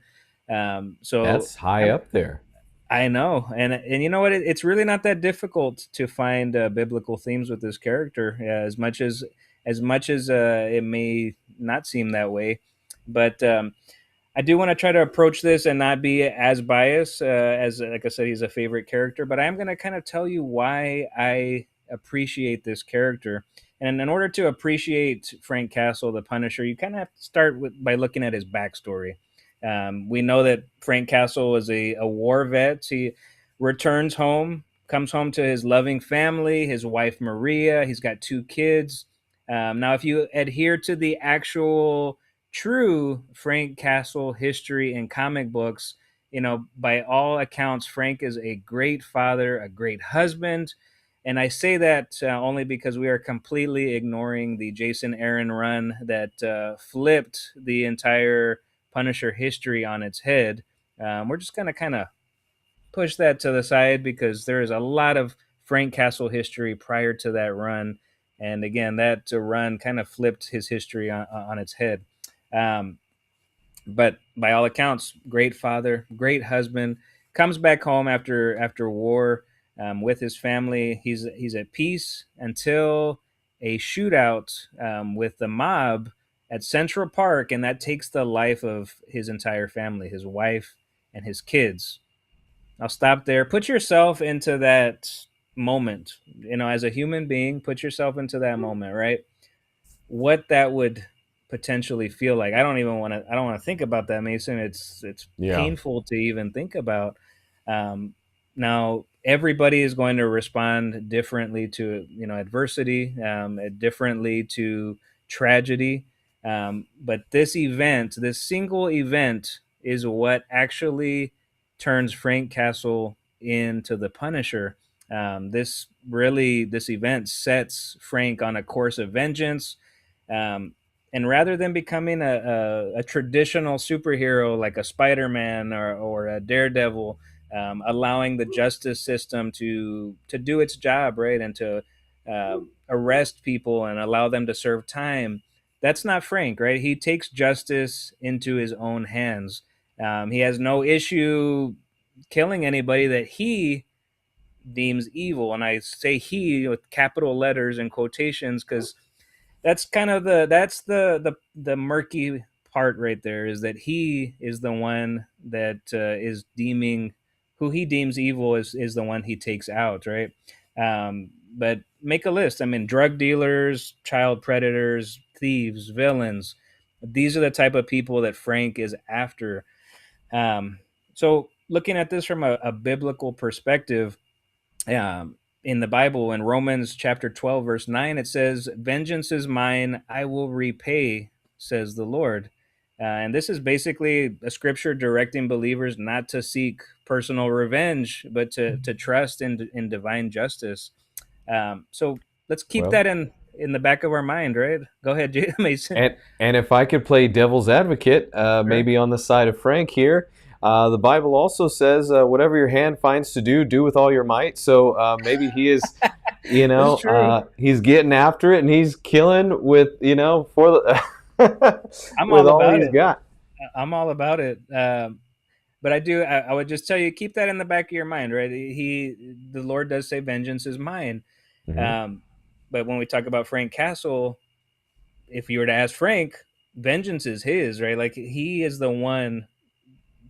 So That's high up there. I know, and you know what? It's really not that difficult to find biblical themes with this character, as much as it may not seem that way. But I do want to try to approach this and not be as biased as, like I said, he's a favorite character. But I am going to kind of tell you why I appreciate this character. And in order to appreciate Frank Castle, the Punisher, you kind of have to start by looking at his backstory. We know that Frank Castle was a war vet. He returns home, comes home to his loving family, his wife Maria. He's got two kids. Now, if you adhere to the actual true Frank Castle history in comic books, by all accounts, Frank is a great father, a great husband. And I say that only because we are completely ignoring the Jason Aaron run that flipped the entire Punisher history on its head. We're just going to kind of push that to the side because there is a lot of Frank Castle history prior to that run. And again, that run kind of flipped his history on its head. Um, but by all accounts, great father, great husband. Comes back home after war with his family. He's at peace until a shootout with the mob at Central Park, and that takes the life of his entire family, his wife and his kids. I'll stop there. Put yourself into that moment. As a human being, put yourself into that moment, right? What that would potentially feel like. I don't want to think about that, Mason. It's Yeah. painful to even think about. Um, Now everybody is going to respond differently to adversity, differently to tragedy. But this single event, is what actually turns Frank Castle into the Punisher. This event sets Frank on a course of vengeance, um, and rather than becoming a traditional superhero like a Spider-Man or a Daredevil, allowing the justice system to do its job, right, and to arrest people and allow them to serve time. That's not Frank, right? He takes justice into his own hands. He has no issue killing anybody that he deems evil, and I say he with capital letters and quotations because that's the murky part right there, is that he is the one that is deeming who he deems evil is the one he takes out, right? But make a list. I mean, drug dealers, child predators, thieves, villains, these are the type of people that Frank is after. So looking at this from a biblical perspective, in the Bible, in Romans chapter 12, verse 9, it says, "Vengeance is mine, I will repay, says the Lord." And this is basically a scripture directing believers not to seek personal revenge, but to trust in divine justice. So let's keep Well, that in the back of our mind, right? Go ahead, Mason. and if I could play devil's advocate, Sure. maybe on the side of Frank here, the Bible also says, "Whatever your hand finds to do, do with all your might." So maybe he is, It's true. he's getting after it and he's killing with, for I'm with all all about he's it. got. I'm all about it. But I would just tell you, keep that in the back of your mind, right? The Lord does say, "Vengeance is mine." Hmm. Um, but when we talk about Frank Castle, if you were to ask Frank, vengeance is his, right? Like he is the one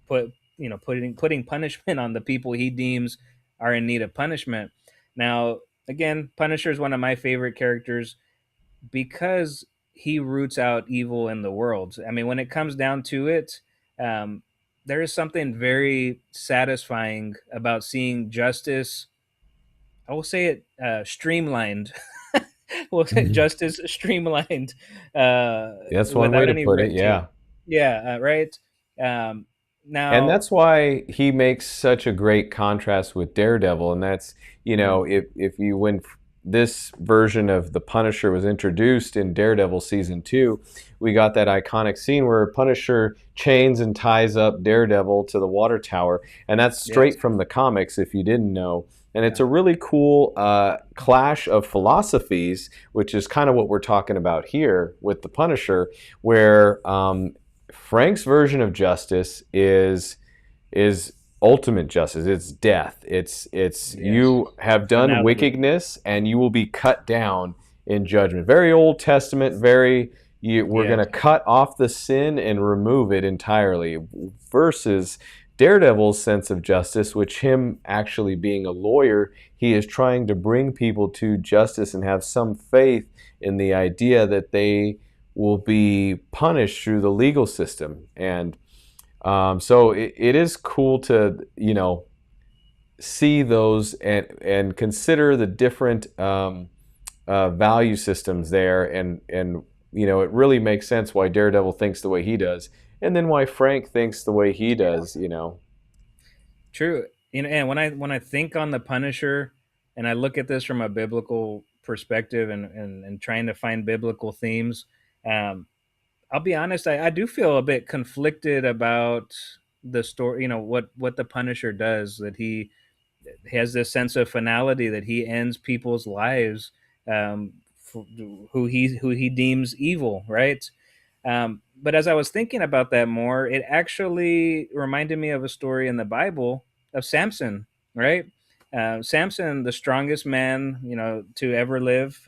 putting punishment on the people he deems are in need of punishment. Now, again, Punisher is one of my favorite characters because he roots out evil in the world. I mean, when it comes down to it, um, there is something very satisfying about seeing justice. I will say it streamlined. We'll say justice streamlined That's one way without to any put it. red tape. Yeah. Yeah, right. Um, And Now, that's why he makes such a great contrast with Daredevil. And that's, mhm, if you went this version of the Punisher was introduced in Daredevil season 2, we got that iconic scene where Punisher chains and ties up Daredevil to the water tower, and that's Yes. straight from the comics if you didn't know. And it's Yeah. a really cool clash of philosophies, which is kind of what we're talking about here with the Punisher, where Frank's version of justice is ultimate justice. It's death. It's Yes. you have done Finality. wickedness and you will be cut down in judgment. Very Old Testament. We're going Yes. to cut off the sin and remove it entirely. Versus Daredevil's sense of justice, which him actually being a lawyer, he is trying to bring people to justice and have some faith in the idea that they will be punished through the legal system. And so it is cool to see those and consider the different value systems there, and it really makes sense why Daredevil thinks the way he does, and then why Frank thinks the way he does. True. And when I think on the Punisher, and I look at this from a biblical perspective, and trying to find biblical themes, um, I'll be honest, I do feel a bit conflicted about the story. What the Punisher does, that he has this sense of finality, that he ends people's lives, um, who he deems evil, right? But as I was thinking about that more, it actually reminded me of a story in the Bible of Samson, right? Samson, the strongest man, to ever live,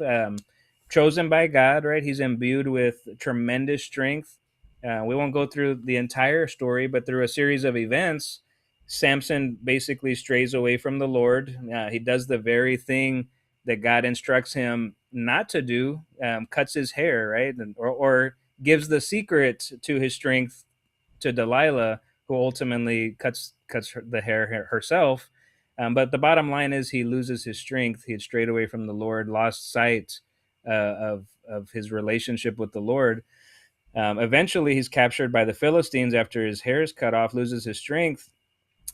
chosen by God, right? He's imbued with tremendous strength. We won't go through the entire story, but through a series of events, Samson basically strays away from the Lord. He does the very thing that God instructs him not to do, cuts his hair, right? Or gives the secret to his strength to Delilah, who ultimately cuts the hair herself. But the bottom line is he loses his strength. He had strayed away from the Lord, lost sight of his relationship with the Lord. Eventually, he's captured by the Philistines after his hair is cut off, loses his strength,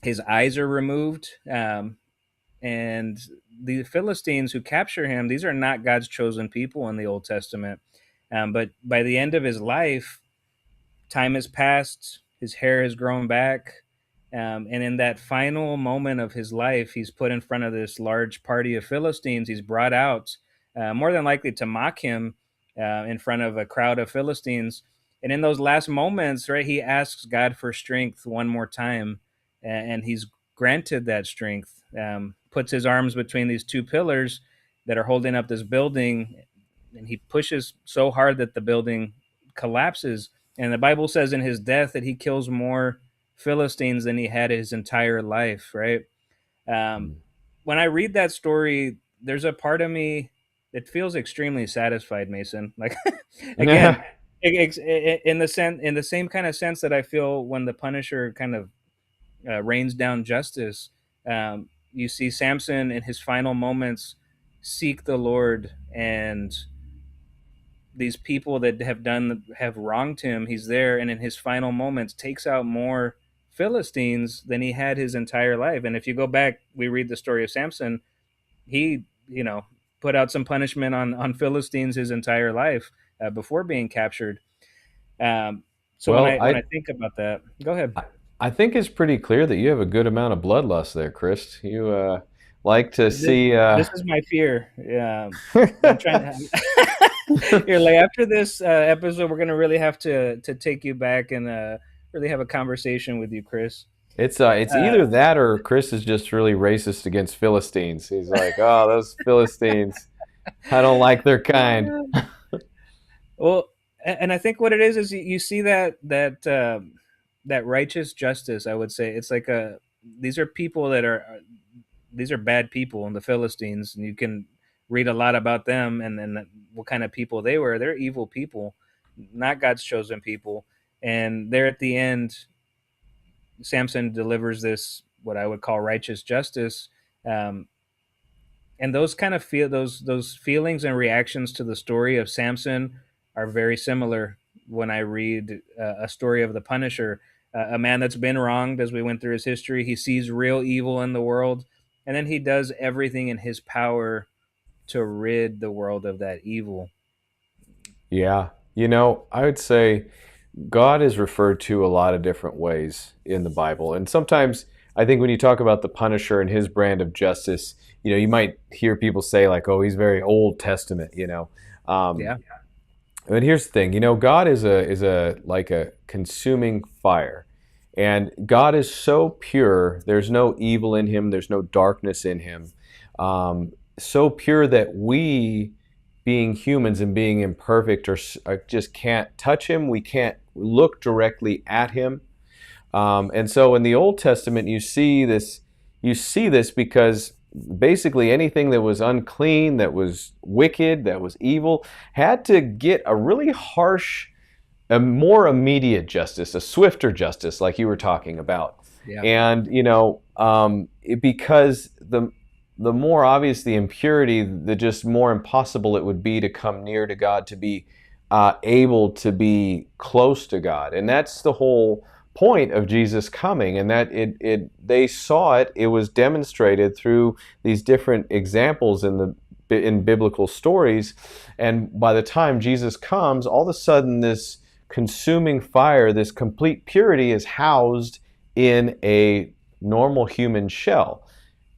his eyes are removed, and the Philistines who capture him, these are not God's chosen people in the Old Testament. But by the end of his life, time has passed, his hair has grown back, and in that final moment of his life, he's put in front of this large party of Philistines. He's brought out, more than likely to mock him, in front of a crowd of Philistines. And in those last moments, right, he asks God for strength one more time, and he's granted that strength. Puts his arms between these two pillars that are holding up this building, and he pushes so hard that the building collapses. And the Bible says in his death that he kills more Philistines than he had his entire life, right? Um, when I read that story, there's a part of me that feels extremely satisfied, Mason. Like, again, in the same kind of sense that I feel when the Punisher kind of rains down justice. You see Samson in his final moments seek the Lord, and these people that have wronged him, he's there, and in his final moments takes out more Philistines than he had his entire life. And if you go back, we read the story of Samson. He, put out some punishment on Philistines his entire life, before being captured. Um, so when Well, I when I think about that, go ahead. I I think it's pretty clear that you have a good amount of bloodlust there, Chris. You like to This, see. this is my fear. I'm trying to. Here, like after this episode, we're gonna really have to take you back and really have a conversation with you, Chris. It's Uh, either that or Chris is just really racist against Philistines. He's like, oh, those Philistines. I don't like their kind. well, and I think what it is you see that righteous justice. I would say it's like these are people that are these are bad people in the Philistines, and you can read a lot about them and what kind of people they were. They're evil people, not God's chosen people, and they're at the end. Samson delivers this what I would call righteous justice, um, and those kind of those feelings and reactions to the story of Samson are very similar when I read a story of the Punisher, a man that's been wronged. As we went through his history, he sees real evil in the world, and then he does everything in his power to rid the world of that evil. Yeah. I would say God is referred to a lot of different ways in the Bible. And sometimes I think when you talk about the Punisher and his brand of justice, you might hear people say, like, oh, he's very Old Testament. Um, Yeah. But here's the thing, God is a like a consuming fire. And God is so pure, there's no evil in him, there's no darkness in him. So pure that we, being humans and being imperfect, just can't touch him. We can't look directly at him. And so in the Old Testament, you see this. You see this because basically anything that was unclean, that was wicked, that was evil, had to get a really harsh, a more immediate justice, a swifter justice, like you were talking about. Yeah. And because the more obvious the impurity, the just more impossible it would be to come near to God, to be able to be close to God. And that's the whole point of Jesus coming, and that they saw it. It was demonstrated through these different examples in biblical stories. And by the time Jesus comes, all of a sudden this consuming fire, this complete purity, is housed in a normal human shell.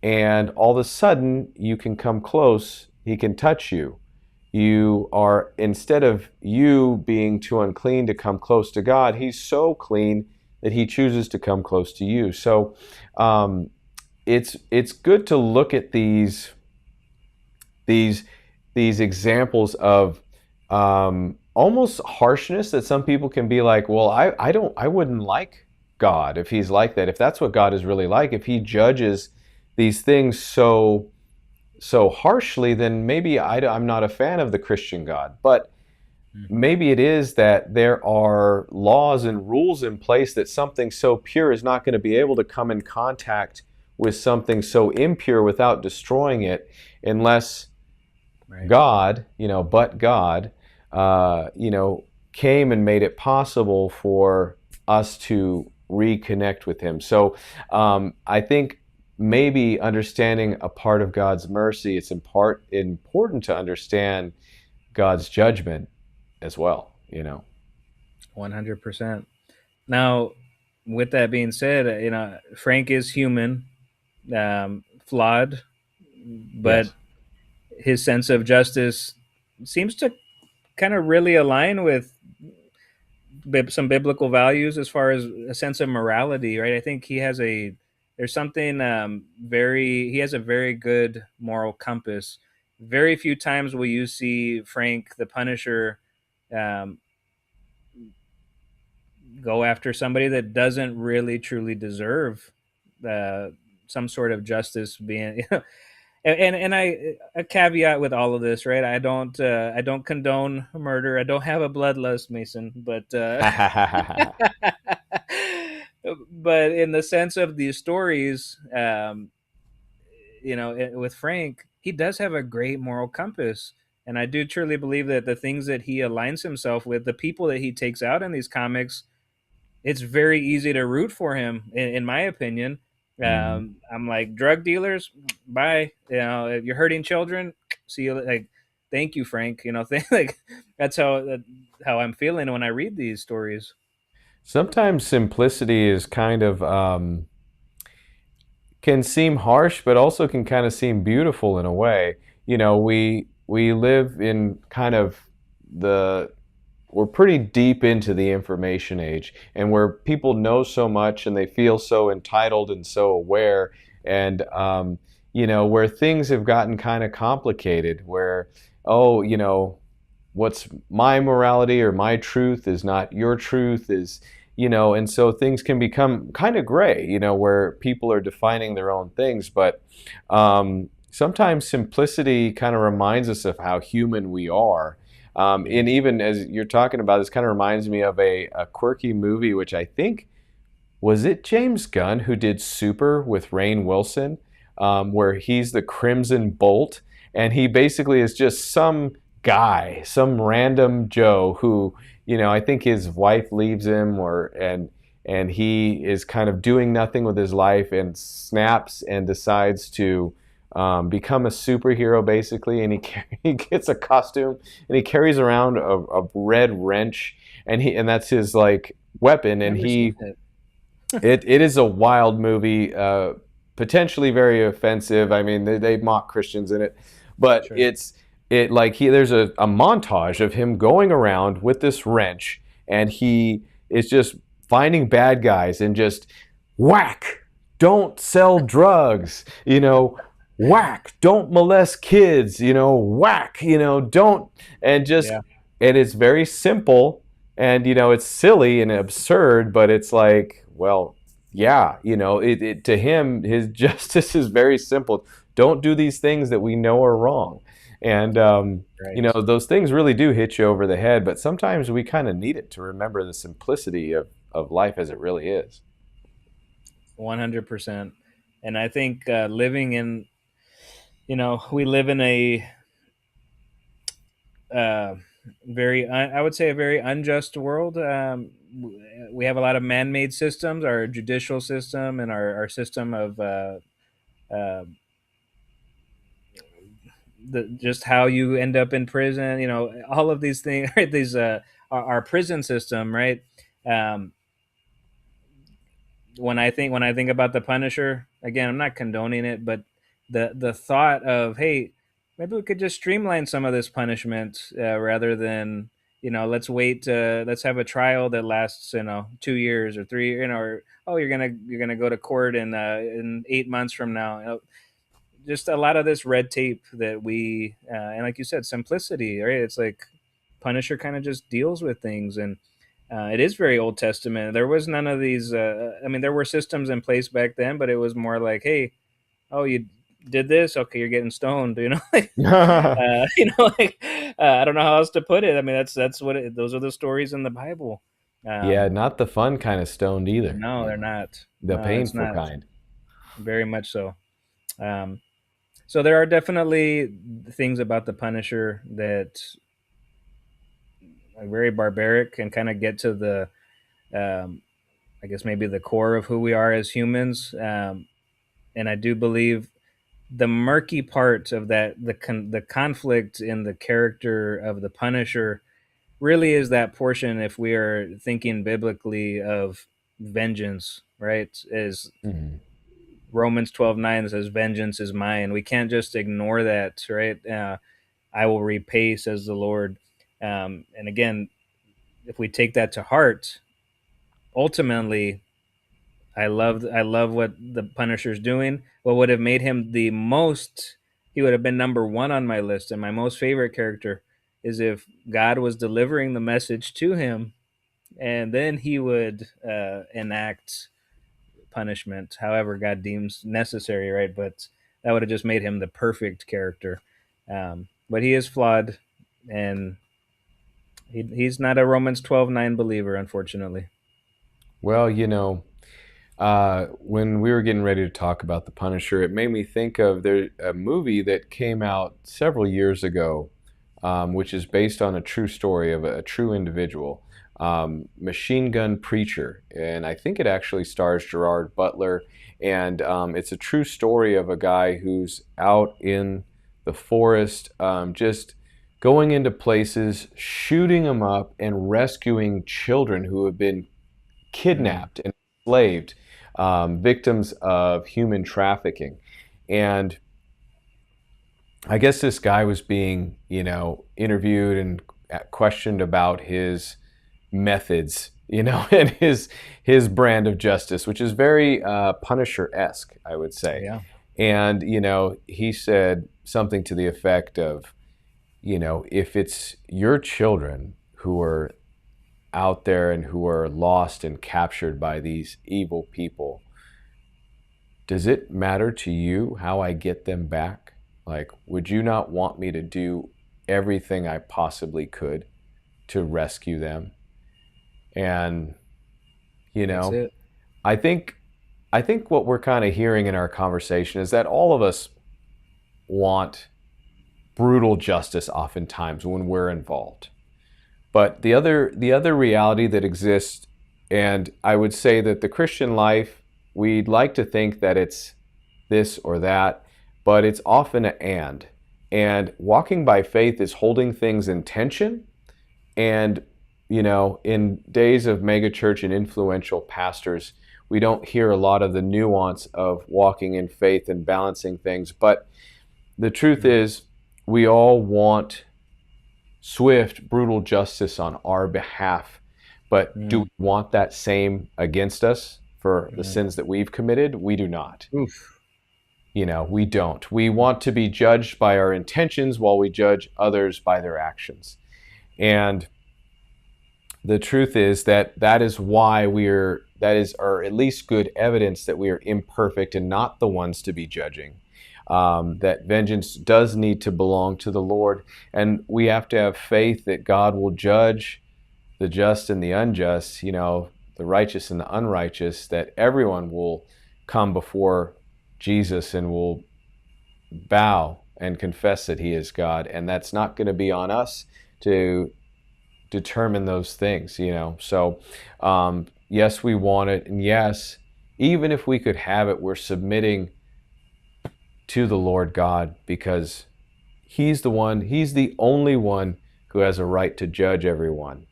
And all of a sudden you can come close, he can touch you. You are, instead of you being too unclean to come close to God, he's so clean that he chooses to come close to you. So it's good to look at these these examples of almost harshness, that some people can be like, well, I wouldn't like God if he's like that. If that's what God is really like, if he judges these things so harshly, then maybe I'm not a fan of the Christian God. But maybe it is that there are laws and rules in place that something so pure is not going to be able to come in contact with something so impure without destroying it, unless Right. God, but God, came and made it possible for us to reconnect with him. So I think maybe understanding a part of God's mercy, it's important to understand God's judgment as well. 100%. Now, with that being said, Frank is human, flawed, but Yes. his sense of justice seems to kind of really align with some biblical values as far as a sense of morality, right? I think there's something he has a very good moral compass. Very few times will you see Frank the Punisher um, go after somebody that doesn't really truly deserve uh, some sort of justice being, and I a caveat with all of this, right? I don't condone murder. I don't have a bloodlust, Mason, but but in the sense of these stories, with Frank, he does have a great moral compass. And I do truly believe that the things that he aligns himself with, the people that he takes out in these comics, it's very easy to root for him, in my opinion. Mhm. I'm like, drug dealers, bye. If you're hurting children, see you. Like, thank you, Frank. Like that's how I'm feeling when I read these stories. Sometimes simplicity is kind of can seem harsh, but also can kind of seem beautiful in a way. We live in kind of the we're pretty deep into the information age, and where people know so much and they feel so entitled and so aware, and where things have gotten kind of complicated, where, oh, what's my morality or my truth is not your truth, and so things can become kind of gray, where people are defining their own things. But sometimes simplicity kind of reminds us of how human we are. And even as you're talking about, this kind of reminds me of a quirky movie, which I think, was it James Gunn who did Super with Rainn Wilson, where he's the Crimson Bolt, and he basically is just some guy, some random Joe who, I think his wife leaves him, and he is kind of doing nothing with his life, and snaps and decides to become a superhero basically, and he gets a costume and he carries around a red wrench, and that's his like weapon, and Never seen he it. it is a wild movie, potentially very offensive. I mean, they mock Christians in it, but Sure. it like there's a montage of him going around with this wrench, and he is just finding bad guys and just whack, don't sell drugs, whack, don't molest kids, whack, don't, and just, Yeah. and it's very simple, and it's silly and absurd, but it's like, well, yeah, to him, his justice is very simple. Don't do these things that we know are wrong. And Right. those things really do hit you over the head, but sometimes we kind of need it to remember the simplicity of life as it really is. 100%. And I think living in, we live in a uh, I would say, a very unjust world. We have a lot of man-made systems, our judicial system and our system of uh, just how you end up in prison. All of these things, right? These our prison system, right? Um, when I think about the Punisher, again, I'm not condoning it, but the thought of, hey, maybe we could just streamline some of this punishment, rather than, let's have a trial that lasts 2 years or three, or, oh, you're gonna go to court in 8 months from now. Just a lot of this red tape that and like you said, simplicity, right? It's like Punisher kind of just deals with things, and it is very Old Testament. There was none of these. I mean, there were systems in place back then, but it was more like, hey, oh, you did this, okay, you're getting stoned. Like, I don't know how else to put it. I mean, that's those are the stories in the Bible. Yeah, Um, not the fun kind of stoned either. no, they're not. The No, it's painful not. kind. Very much so. Um, so there are definitely things about the Punisher that are very barbaric and kind of get to the, um, I guess, maybe the core of who we are as humans. And I do believe the murky part of that, the conflict in the character of the Punisher, really is that portion, if we are thinking biblically, of vengeance, right? Is Mhm. Romans 12:9 says, "Vengeance is mine." We can't just ignore that, right? I will repay, says the Lord. And again, if we take that to heart, ultimately, I love what the Punisher's doing. What would have made him the most, he would have been number one on my list, and my most favorite character, is if God was delivering the message to him, and then he would enact punishment, however God deems necessary, right? But that would have just made him the perfect character. But he is flawed, and he's not a Romans 12:9 believer, unfortunately. Well, when we were getting ready to talk about The Punisher, it made me think of a movie that came out several years ago, which is based on a true story of a true individual, Machine Gun Preacher. And I think it actually stars Gerard Butler. And it's a true story of a guy who's out in the forest, just going into places, shooting them up, and rescuing children who have been Mm, kidnapped and enslaved, victims of human trafficking. And I guess this guy was being, interviewed and questioned about his methods, and his brand of justice, which is very Punisher-esque, I would say. yeah, And he said something to the effect of, if it's your children who are out there and who are lost and captured by these evil people, does it matter to you how I get them back? Like, would you not want me to do everything I possibly could to rescue them? And, you that's know, it. I think I think what we're kind of hearing in our conversation is that all of us want brutal justice oftentimes when we're involved. But the other reality that exists, and I would say that the Christian life, we'd like to think that it's this or that, but it's often an and. And walking by faith is holding things in tension. And, in days of megachurch and influential pastors, we don't hear a lot of the nuance of walking in faith and balancing things. But the truth is, we all want swift, brutal justice on our behalf. But do we want that same against us for the sins that we've committed? We do not. Oof. We don't. We want to be judged by our intentions while we judge others by their actions. And the truth is that is why that is our at least good evidence that we are imperfect and not the ones to be judging. That vengeance does need to belong to the Lord, and we have to have faith that God will judge the just and the unjust, the righteous and the unrighteous, that everyone will come before Jesus and will bow and confess that he is God. And that's not going to be on us to determine those things, So, yes, we want it. And yes, even if we could have it, we're submitting to the Lord God, because he's the only one who has a right to judge everyone.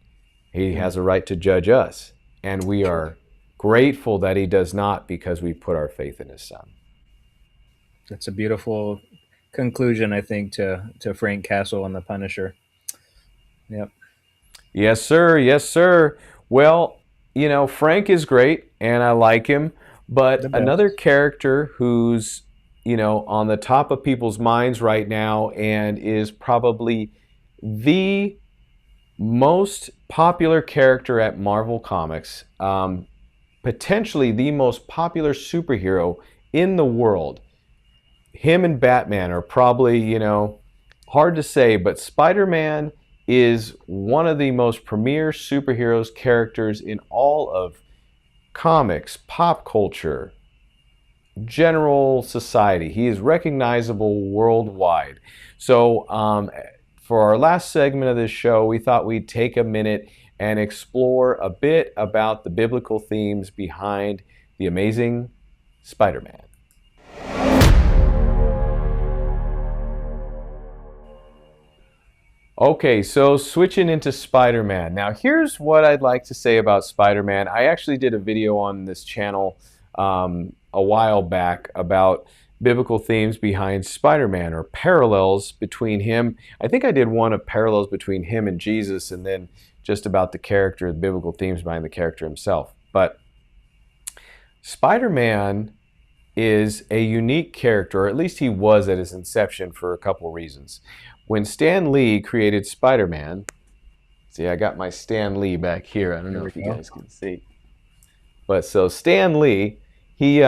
He has a right to judge us. And we are grateful that he does not, because we put our faith in his son. That's a beautiful conclusion, I think, to Frank Castle and the Punisher. Yep. Yes, sir. Yes, sir. Well, Frank is great, and I like him. But another character who's, on the top of people's minds right now and is probably the most popular character at Marvel Comics, potentially the most popular superhero in the world. Him and Batman are probably, hard to say, but Spider-Man is one of the most premier superheroes characters in all of comics, pop culture, general society. He is recognizable worldwide. So for our last segment of this show, we thought we'd take a minute and explore a bit about the biblical themes behind the Amazing Spider-Man. Okay, so switching into Spider-Man. Now, here's what I'd like to say about Spider-Man. I actually did a video on this channel a while back about biblical themes behind Spider-Man, or parallels between him. I think I did one of parallels between him and Jesus, and then just about the character, the biblical themes behind the character himself. But Spider-Man is a unique character, or at least he was at his inception, for a couple reasons. When Stan Lee created Spider-Man, see, I got my Stan Lee back here. I don't know if you guys can see. But so Stan Lee, he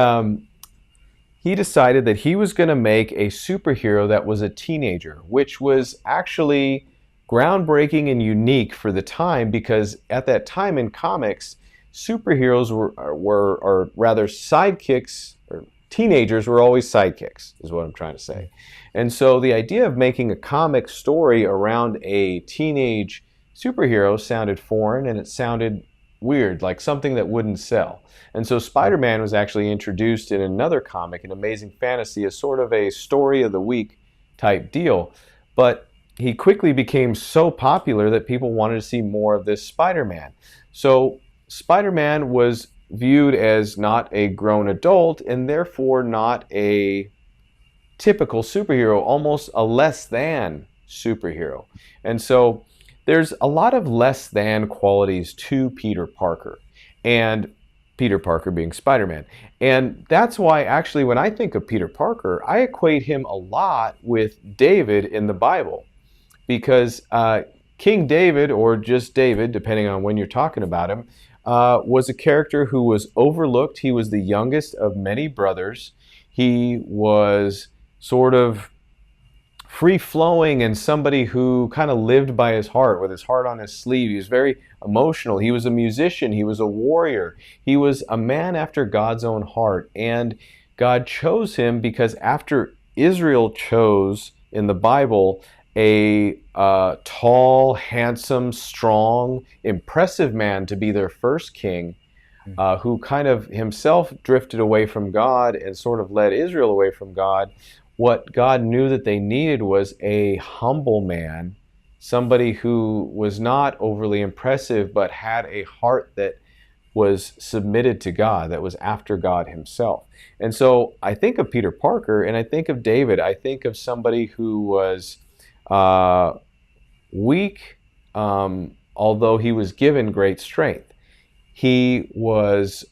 decided that he was going to make a superhero that was a teenager, which was actually groundbreaking and unique for the time, because at that time in comics, superheroes or rather sidekicks, or teenagers were always sidekicks, is what I'm trying to say. And so the idea of making a comic story around a teenage superhero sounded foreign, and it sounded weird, like something that wouldn't sell. And so Spider-Man was actually introduced in another comic, an Amazing Fantasy, as sort of a story of the week type deal. But he quickly became so popular that people wanted to see more of this Spider-Man. So Spider-Man was viewed as not a grown adult, and therefore not a typical superhero, almost a less than superhero. And so there's a lot of less than qualities to Peter Parker, and Peter Parker being Spider-Man. And that's why, actually, when I think of Peter Parker, I equate him a lot with David in the Bible, because King David, or just David, depending on when you're talking about him, was a character who was overlooked. He was the youngest of many brothers. He was sort of free-flowing and somebody who kind of lived by his heart, with his heart on his sleeve. He was very emotional. He was a musician. He was a warrior. He was a man after God's own heart. And God chose him because after Israel chose, in the Bible, a tall, handsome, strong, impressive man to be their first king, who kind of himself drifted away from God and sort of led Israel away from God. what God knew that they needed was a humble man, somebody who was not overly impressive, but had a heart that was submitted to God, that was after God himself. And so I think of Peter Parker and I think of David. I think of somebody who was uh, weak, although he was given great strength. He was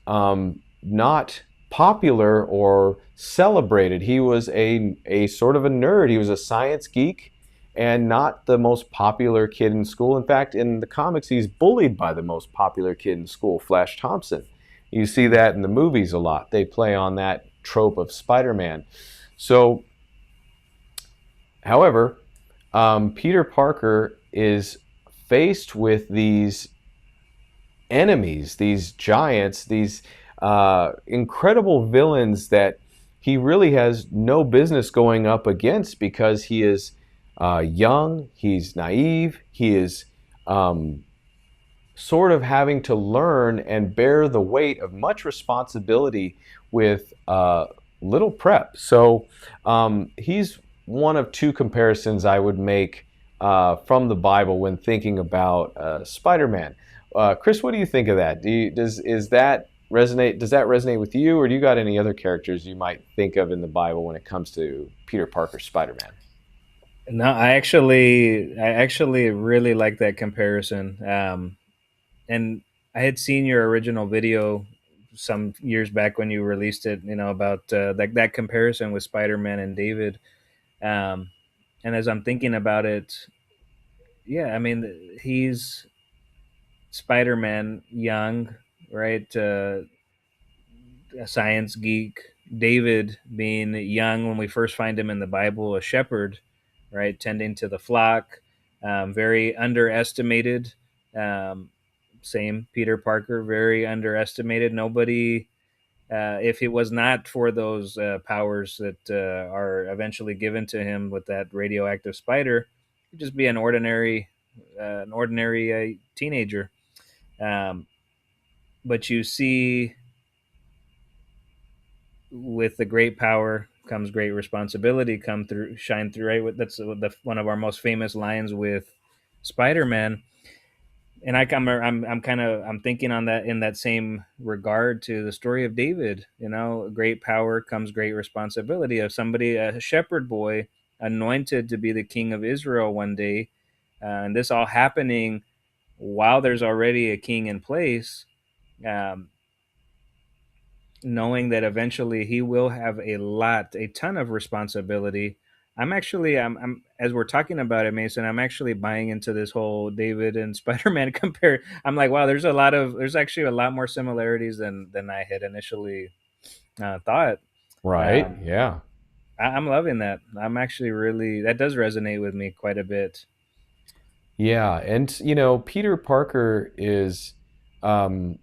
not popular or celebrated. He was a sort of a nerd. He was a science geek and not the most popular kid in school. In fact, in the comics, he's bullied by the most popular kid in school, Flash Thompson. You see that in the movies a lot. They play on that trope of Spider-Man. So, however, Peter Parker is faced with these enemies, these giants, these incredible villains that he really has no business going up against because he is young, he's naive, he is sort of having to learn and bear the weight of much responsibility with little prep. So he's one of two comparisons I would make from the Bible when thinking about Spider-Man. Chris, what do you think of that? Is that resonate? Does that resonate with you, or do you got any other characters you might think of in the Bible when it comes to Peter Parker Spider-Man? No, I actually really like that comparison. And I had seen your original video some years back when you released it. About that comparison with Spider-Man and David. Um, and as I'm thinking about it, yeah, I mean, he's Spider-Man, young, right? A science geek. David being young when we first find him in the Bible, a shepherd, right, tending to the flock, very underestimated. Um, Same Peter Parker, very underestimated. Nobody, if it was not for those powers that are eventually given to him with that radioactive spider, he'd just be an ordinary teenager. Um, but you see, with the great power comes great responsibility. Come through, shine through. Right, that's one of our most famous lines with Spider-Man. And I'm kind of I'm thinking on that in that same regard to the story of David. Great power comes great responsibility. Of somebody, a shepherd boy, anointed to be the king of Israel one day, and this all happening while there's already a king in place. Um, Knowing that eventually he will have a ton of responsibility. I'm as we're talking about it, Mason, I'm actually buying into this whole David and Spider-Man compare. I'm like, wow, there's actually a lot more similarities than I had initially thought. Right? Um, Yeah. I'm loving that. I'm actually really that does resonate with me quite a bit. Yeah, and Peter Parker is um,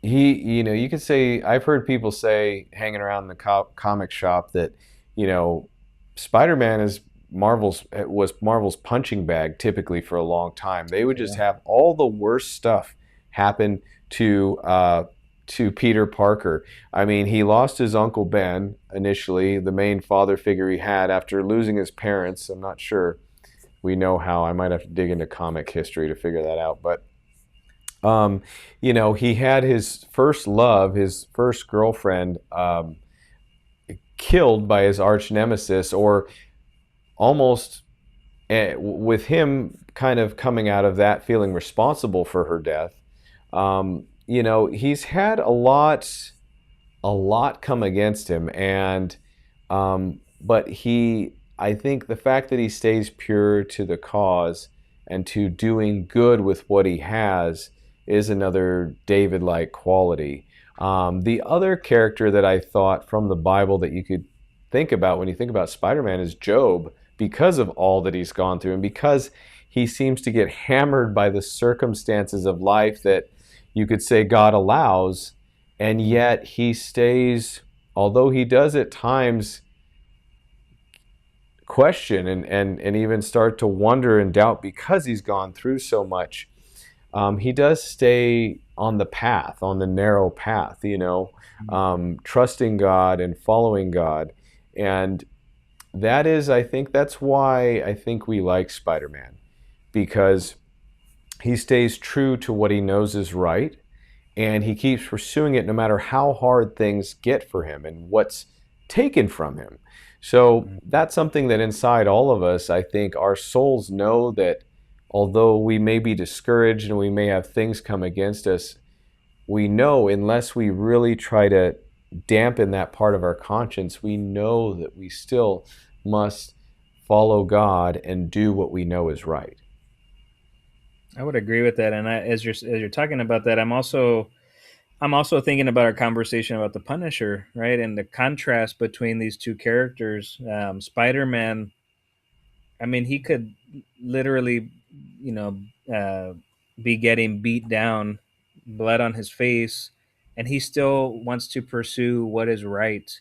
you could say I've heard people say hanging around the comic shop that you know Spider-Man is Marvel's was Marvel's punching bag typically for a long time. They would just Yeah. have all the worst stuff happen to Peter Parker. I mean, he lost his Uncle Ben initially, the main father figure he had after losing his parents. I'm not sure we know how. I might have to dig into comic history to figure that out, but um, he had his first love, his first girlfriend, killed by his arch nemesis, or almost with him kind of coming out of that feeling responsible for her death. He's had a lot come against him, and but I think the fact that he stays pure to the cause and to doing good with what he has is another David-like quality. The other character that I thought from the Bible that you could think about when you think about Spider-Man is Job, because of all that he's gone through and because he seems to get hammered by the circumstances of life that you could say God allows, and yet he stays, although he does at times question and even start to wonder and doubt because he's gone through so much. He does stay on the path, on the narrow path, trusting God and following God. And that is, I think that's why I think we like Spider-Man, because he stays true to what he knows is right, and he keeps pursuing it no matter how hard things get for him and what's taken from him. So that's something that inside all of us, I think our souls know that although we may be discouraged and we may have things come against us, we know unless we really try to dampen that part of our conscience, we know that we still must follow God and do what we know is right. I would agree with that. And as you're talking about that, I'm also thinking about our conversation about the Punisher, right? And the contrast between these two characters. Spider-Man, I mean, he could literally, you know, uh, be getting beat down, blood on his face, and he still wants to pursue what is right.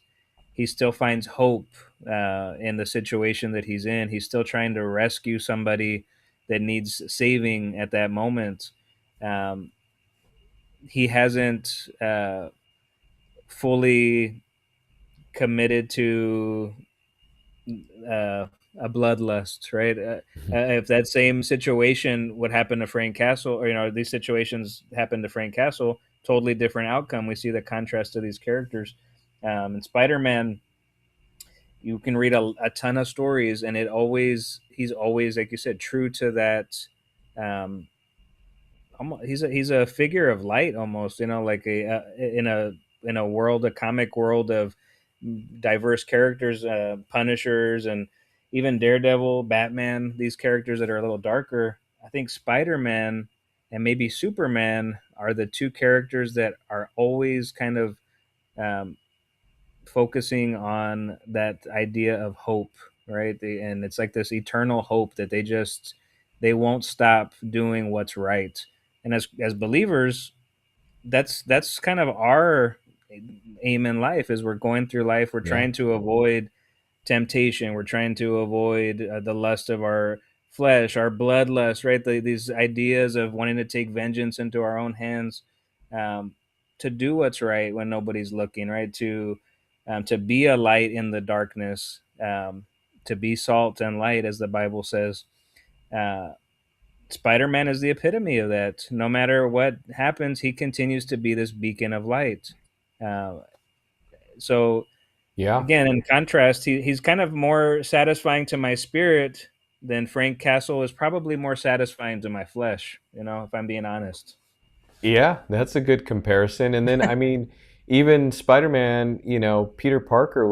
He still finds hope in the situation that he's in. He's still trying to rescue somebody that needs saving at that moment. Um, he hasn't fully committed to a bloodlust, right? If that same situation would happen to Frank Castle, or these situations happen to Frank Castle, totally different outcome. We see the contrast of these characters. In Spider-Man, you can read a ton of stories, and he's always, like you said, true to that. Um, he's a figure of light almost, like in a world, a comic world of diverse characters, punishers, and even Daredevil, Batman, these characters that are a little darker. I think Spider-Man and maybe Superman are the two characters that are always kind of um, focusing on that idea of hope, right? And it's like this eternal hope that they won't stop doing what's right. And as believers, that's kind of our aim in life. As we're going through life, we're Yeah. trying to avoid temptation. We're trying to avoid the lust of our flesh, our bloodlust, right? These ideas of wanting to take vengeance into our own hands, um, to do what's right when nobody's looking, right? To be a light in the darkness, to be salt and light, as the Bible says. Uh, Spider-Man is the epitome of that. No matter what happens, he continues to be this beacon of light. Uh, so Yeah. again, in contrast, he's kind of more satisfying to my spirit than Frank Castle is probably more satisfying to my flesh, if I'm being honest. Yeah, that's a good comparison. And then, I mean, even Spider-Man, Peter Parker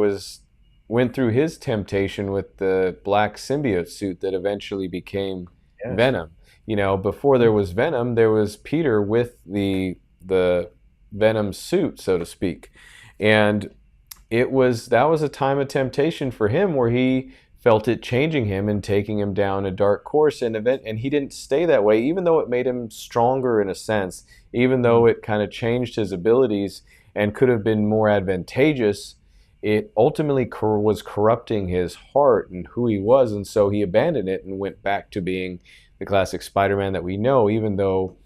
went through his temptation with the black symbiote suit that eventually became Yes. Venom. Before there was Venom, there was Peter with the Venom suit, so to speak. And that was a time of temptation for him where he felt it changing him and taking him down a dark course and he didn't stay that way, even though it made him stronger in a sense, even though Mm. it kind of changed his abilities and could have been more advantageous. It ultimately was corrupting his heart and who he was, and so he abandoned it and went back to being the classic Spider-Man that we know, even though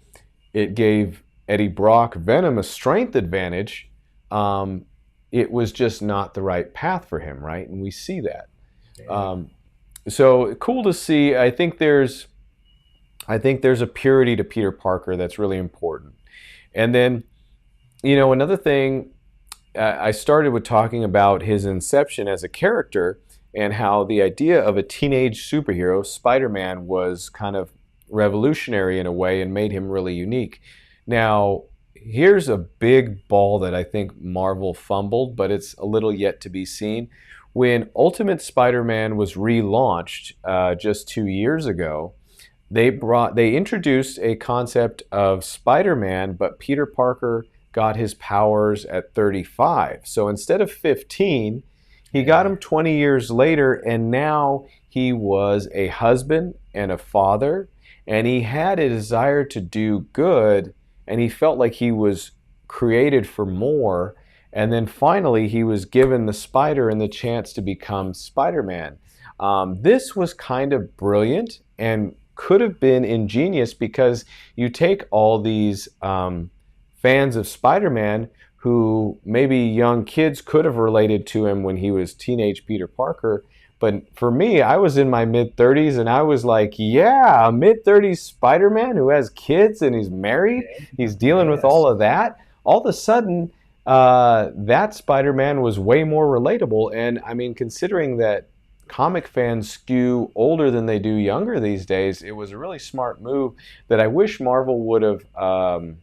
it gave Eddie Brock Venom a strength advantage. um, it was just not the right path for him, right? And we see that. Yeah. um, so cool to see. I think there's a purity to Peter Parker that's really important. And then, another thing, I started with talking about his inception as a character and how the idea of a teenage superhero, Spider-Man, was kind of revolutionary in a way and made him really unique. Now, here's a big ball that I think Marvel fumbled, but it's a little yet to be seen. When Ultimate Spider-Man was relaunched just 2 years ago, they introduced a concept of Spider-Man, but Peter Parker got his powers at 35. So instead of 15, he got Yeah. him 20 years later, and now he was a husband and a father, and he had a desire to do good, and he felt like he was created for more. And then finally, he was given the spider and the chance to become Spider-Man. This was kind of brilliant and could have been ingenious, because you take all these fans of Spider-Man who maybe young kids could have related to him when he was teenage Peter Parker, But for me, I was in my mid 30s and I was like, yeah, a mid 30s Spider Man who has kids and he's married, he's dealing with all Yes. of that. All of a sudden, that Spider Man was way more relatable. And I mean, considering that comic fans skew older than they do younger these days, it was a really smart move that I wish Marvel would have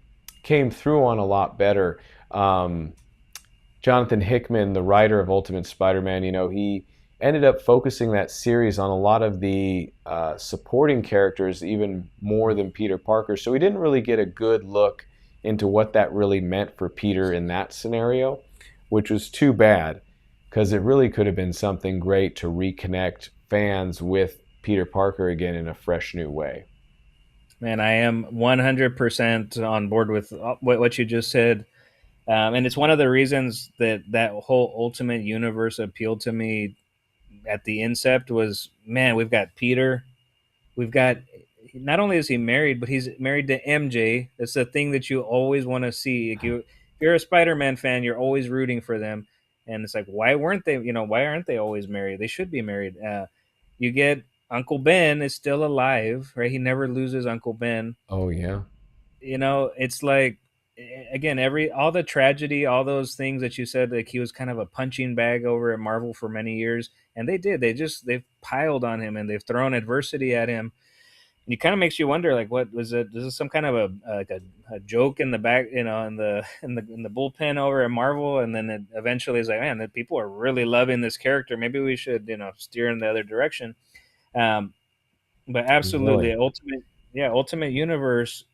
came through on a lot better. Um, Jonathan Hickman, the writer of Ultimate Spider-Man, he ended up focusing that series on a lot of the supporting characters even more than Peter Parker. So we didn't really get a good look into what that really meant for Peter in that scenario, which was too bad because it really could have been something great to reconnect fans with Peter Parker again in a fresh new way. Man, I am 100% on board with what you just said. And it's one of the reasons that that whole Ultimate Universe appealed to me at the incept was, man, we've got Peter. We've got, not only is he married, but he's married to MJ. That's the thing that you always want to see. Like if you're a Spider-Man fan, you're always rooting for them. And it's like, why weren't they, why aren't they always married? They should be married. You get Uncle Ben is still alive, right? He never loses Uncle Ben. Oh yeah. It's like, again, all the tragedy, all those things that you said, like he was kind of a punching bag over at Marvel for many years, and they've piled on him and they've thrown adversity at him. And it kind of makes you wonder, like, what was it? Is this some kind of a joke in the back, in the bullpen over at Marvel? And then it eventually is like, man, that people are really loving this character. Maybe we should, steer in the other direction. Um, but absolutely, Really? Ultimate Universe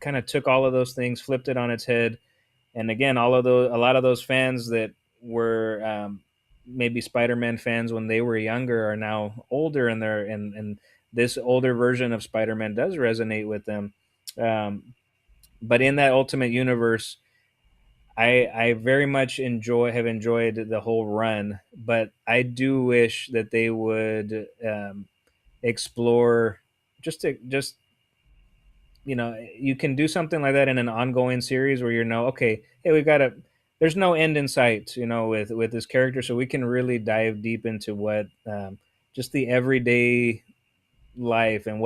kind of took all of those things, flipped it on its head, and again, a lot of those fans that were maybe Spider-Man fans when they were younger are now older, and and this older version of Spider-Man does resonate with them. Um, but in that Ultimate Universe, I very much have enjoyed the whole run, but I do wish that they would explore just you can do something like that in an ongoing series where okay, hey, there's no end in sight, with this character, so we can really dive deep into what just the everyday life and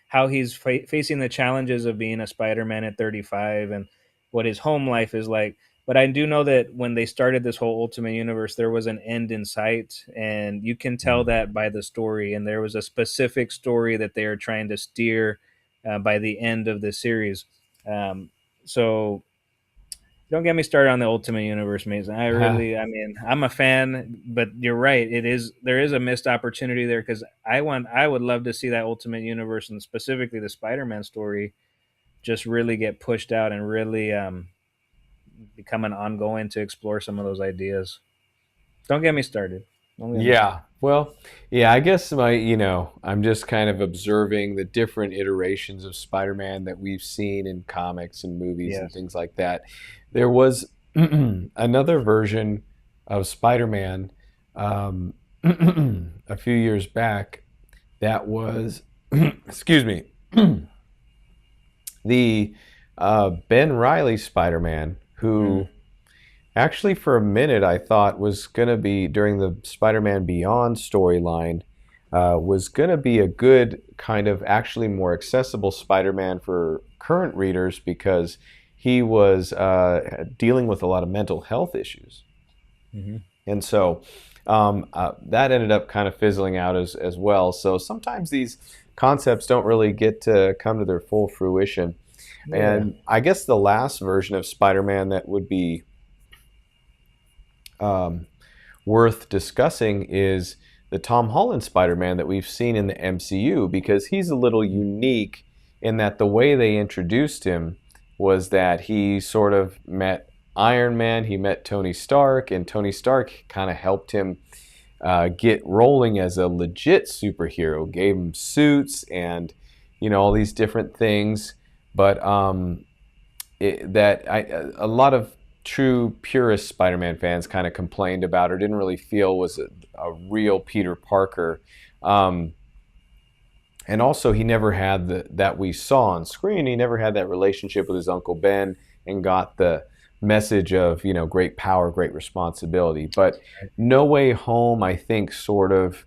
how he's facing the challenges of being a Spider-Man at 35 and what his home life is like. But I do know that when they started this whole Ultimate Universe, there was an end in sight, and you can tell Mm. that by the story. And there was a specific story that they are trying to steer by the end of the series. So don't get me started on the Ultimate Universe, Mason. I mean, I'm a fan, but you're right. There is a missed opportunity there because I would love to see that Ultimate Universe and specifically the Spider-Man story just really get pushed out and really become an ongoing to explore some of those ideas. Don't get me started. Don't get me started. Yeah. Well, yeah, I guess I'm just kind of observing the different iterations of Spider-Man that we've seen in comics and movies and Yes. things like that. There was another version of Spider-Man um, a few years back that was, excuse me, the Ben Riley Spider-Man, Mm, who actually, for a minute, I thought was going to be during the Spider Man Beyond storyline, was going to be a good kind of actually more accessible Spider Man for current readers because he was dealing with a lot of mental health issues. hmm And so that ended up kind of fizzling out as well. So sometimes these concepts don't really get to come to their full fruition. Yeah. And I guess the last version of Spider Man that would be um, worth discussing is the Tom Holland Spider Man that we've seen in the MCU because he's a little unique in that the way they introduced him was that he sort of met Iron Man, he met Tony Stark, and Tony Stark kind of helped him get rolling as a legit superhero, gave him suits and all these different things. But a lot of true purist Spider-Man fans kind of complained about or didn't really feel was a real Peter Parker. Um, and also, he never had that we saw on screen. He never had that relationship with his Uncle Ben and got the message of great power, great responsibility. But No Way Home, I think, sort of.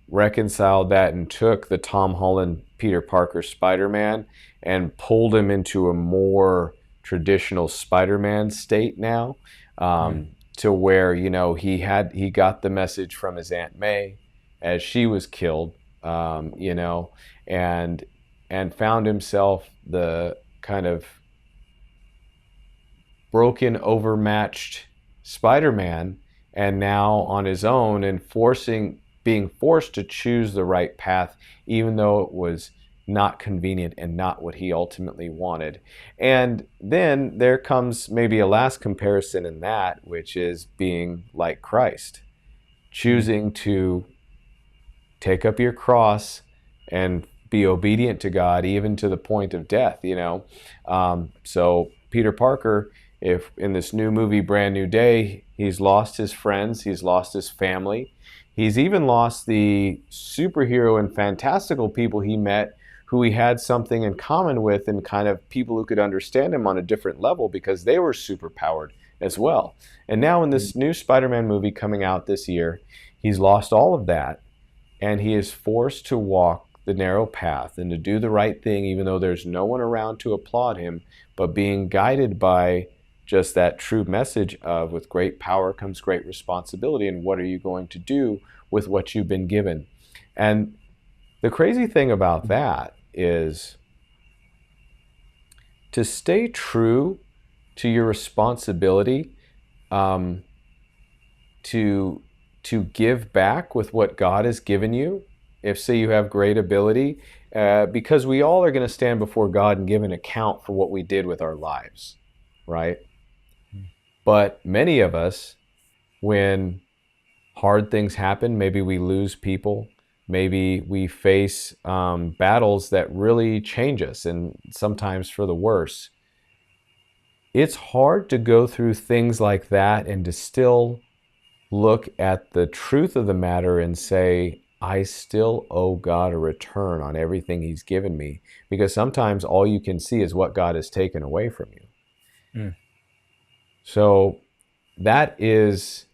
reconciled that and took the Tom Holland Peter Parker Spider-Man and pulled him into a more traditional Spider-Man state now, Mm. to where he got the message from his Aunt May as she was killed, and found himself the kind of broken, overmatched Spider-Man, and now on his own and being forced to choose the right path, even though it was not convenient and not what he ultimately wanted. And then there comes maybe a last comparison in that, which is being like Christ, Mm. choosing to take up your cross and be obedient to God, even to the point of death. So Peter Parker, if in this new movie, Brand New Day, he's lost his friends, he's lost his family, he's even lost the superhero and fantastical people he met who he had something in common with, and kind of people who could understand him on a different level because they were super powered as well. And now in Mm. this new Spider-Man movie coming out this year, he's lost all of that, and he is forced to walk the narrow path and to do the right thing, even though there's no one around to applaud him, but being guided by just that true message of, with great power comes great responsibility, and what are you going to do with what you've been given? And the crazy thing about that is to stay true to your responsibility, um, to give back with what God has given you. If, say, you have great ability, because we all are going to stand before God and give an account for what we did with our lives, right? But many of us, when hard things happen, maybe we lose people, maybe we face battles that really change us, and sometimes for the worse. It's hard to go through things like that and to still look at the truth of the matter and say, I still owe God a return on everything He's given me. Because sometimes all you can see is what God has taken away from you. Mm. So that is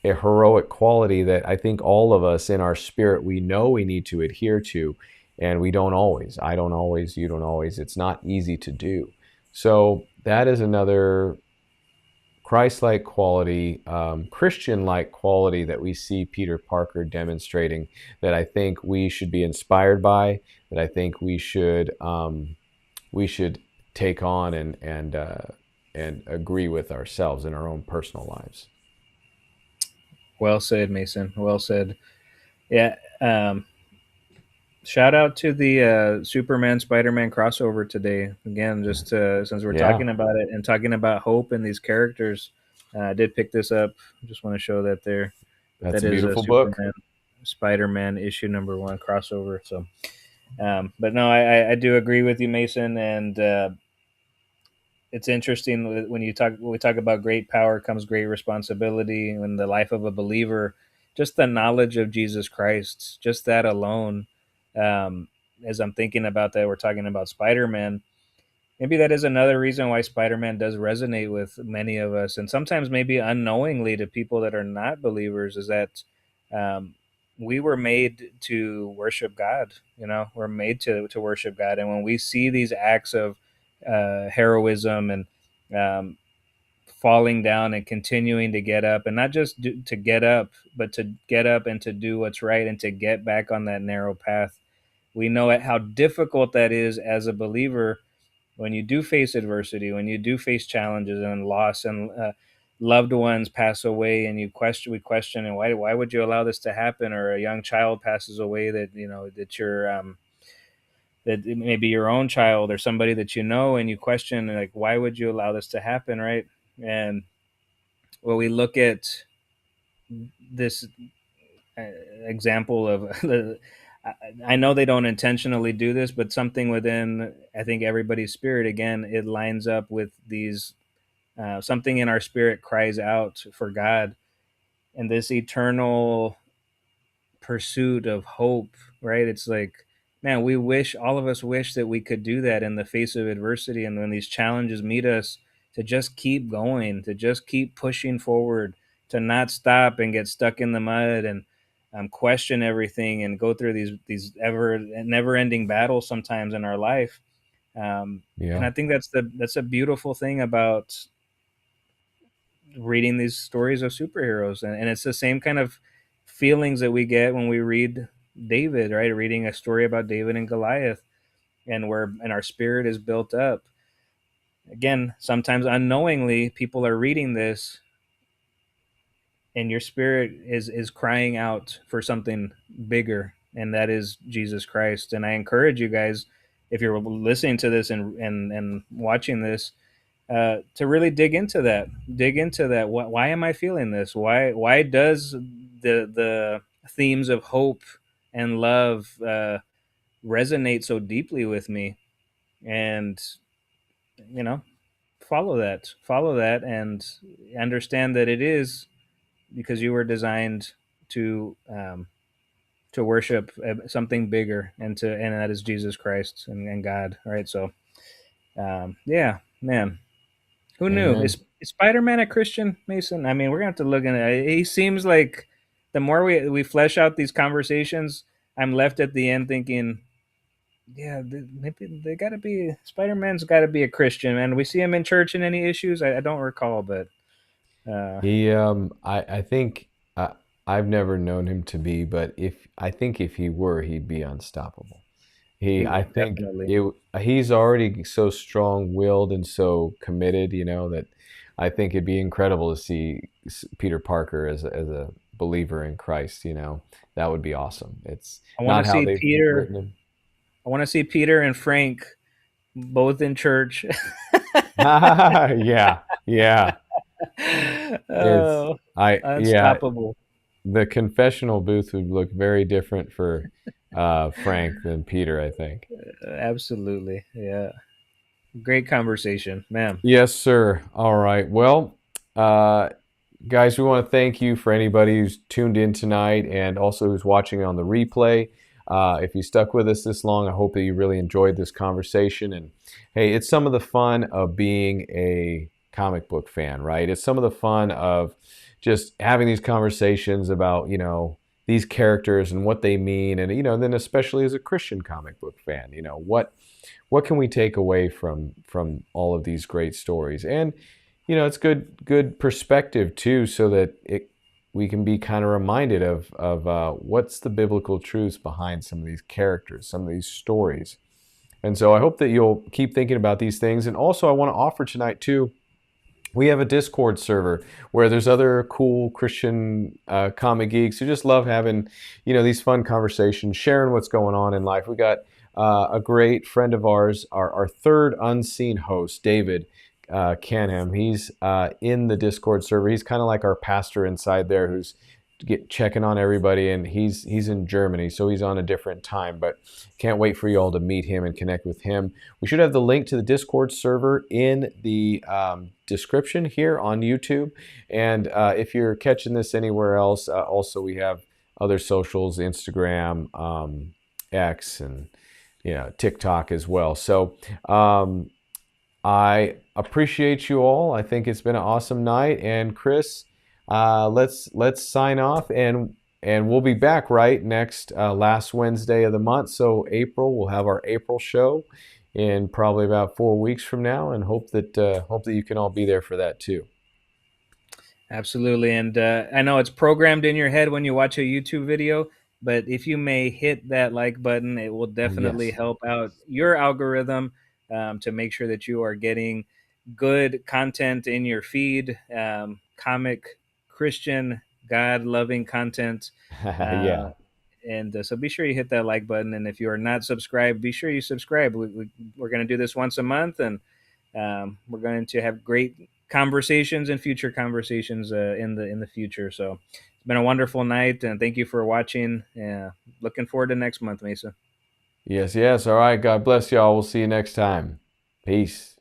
a heroic quality that I think all of us in our spirit, we know we need to adhere to. And we don't always. I don't always. You don't always. It's not easy to do. So that is another Christ-like quality, Christian-like quality that we see Peter Parker demonstrating, that I think we should be inspired by, that I think we should take on and agree with ourselves in our own personal lives. Well said, Mason. Well said. Yeah. Shout out to the Superman Spider-Man crossover today. Again, just since we're Yeah, talking about it and talking about hope and these characters, I did pick this up. Just want to show that there. that's That a is a beautiful book. Superman Spider-Man issue number one crossover. So, but no, I do agree with you, Mason, and it's interesting when we talk about great power comes great responsibility in the life of a believer. Just the knowledge of Jesus Christ, just that alone. Um, as I'm thinking about that, we're talking about Spider-Man. Maybe that is another reason why Spider-Man does resonate with many of us, and sometimes maybe unknowingly to people that are not believers, is that um, we were made to worship God. You know, we're made to worship God, and when we see these acts of heroism and um, falling down and continuing to get up, and not just to get up, but to get up and to do what's right and to get back on that narrow path. We know how difficult that is as a believer when you do face adversity, when you do face challenges and loss, and loved ones pass away, and we question, and why would you allow this to happen? Or a young child passes away that that you're that it may be your own child or somebody that you know, and you question, like, why would you allow this to happen, right? And when we look at this uh, example of I know they don't intentionally do this, but something within, I think, everybody's spirit, again, it lines up with these something in our spirit cries out for God, and this eternal pursuit of hope, right? It's like, man, we wish, all of us wish that we could do that in the face of adversity, and when these challenges meet us, to just keep going, to just keep pushing forward, to not stop and get stuck in the mud. And question everything and go through these ever never ending battles sometimes in our life. And Yeah. I think that's a beautiful thing about reading these stories of superheroes, and it's the same kind of feelings that we get when we read David, right? Reading a story about David and Goliath, and our spirit is built up. Again, sometimes unknowingly, people are reading this, and your spirit is crying out for something bigger, and that is Jesus Christ. And I encourage you guys, if you're listening to this and watching this, to really dig into that. Dig into that. Why am I feeling this? Why does the themes of hope and love resonate so deeply with me? And you know, follow that, and understand that it is because you were designed to worship something bigger, and that is Jesus Christ and God. All right, so yeah, man. Who knew? Amen. Is Spider Man a Christian, Mason? I mean, we're gonna have to look at it. He seems like the more we flesh out these conversations, I'm left at the end thinking, yeah, maybe they got to be Spider Man's got to be a Christian, man. We see him in church in any issues? I don't recall, but uh, I think I've never known him to be, but if I think if he were, he'd be unstoppable. I think definitely. he's already so strong-willed and so committed, that I think it'd be incredible to see Peter Parker as a believer in Christ. That would be awesome. It's I want to not how see they've Peter. written him. I want to see Peter and Frank both in church. Yeah, yeah. It's Oh, I yeah. unstoppable. The confessional booth would look very different for Frank than Peter, I think. Absolutely. Yeah. Great conversation, man. Yes, sir. All right. Well, uh, guys, we want to thank you for anybody who's tuned in tonight and also who's watching on the replay. If you stuck with us this long, I hope that you really enjoyed this conversation. And hey, it's some of the fun of being a comic book fan, right? It's some of the fun of just having these conversations about, these characters and what they mean. And, then especially as a Christian comic book fan, what can we take away from all of these great stories? And it's good perspective too, so that we can be kind of reminded of what's the biblical truths behind some of these characters, some of these stories. And so I hope that you'll keep thinking about these things. And also, I want to offer tonight too. We have a Discord server where there's other cool Christian comic geeks who just love having, these fun conversations, sharing what's going on in life. We got a great friend of ours, our third unseen host, David Canham. He's in the Discord server. He's kind of like our pastor inside there, who's checking on everybody, and he's in Germany, so he's on a different time. But can't wait for you all to meet him and connect with him. We should have the link to the Discord server in the description here on YouTube. And if you're catching this anywhere else, also we have other socials, Instagram, X, and TikTok as well. So I appreciate you all. I think it's been an awesome night. And Chris, let's sign off, and we'll be back right next last Wednesday of the month. So April, we'll have our April show in probably about 4 weeks from now, and hope that you can all be there for that too. Absolutely. And I know it's programmed in your head when you watch a YouTube video, but if you may hit that like button, it will definitely Yes. help out your algorithm to make sure that you are getting good content in your feed, comic, Christian, God loving content. Uh, Yeah. and so be sure you hit that like button. And if you are not subscribed, be sure you subscribe. We're going to do this once a month, and we're going to have great conversations and future conversations in the future. So it's been a wonderful night, and thank you for watching. Looking forward to next month, Mesa. Yes, yes. All right. God bless y'all. We'll see you next time. Peace.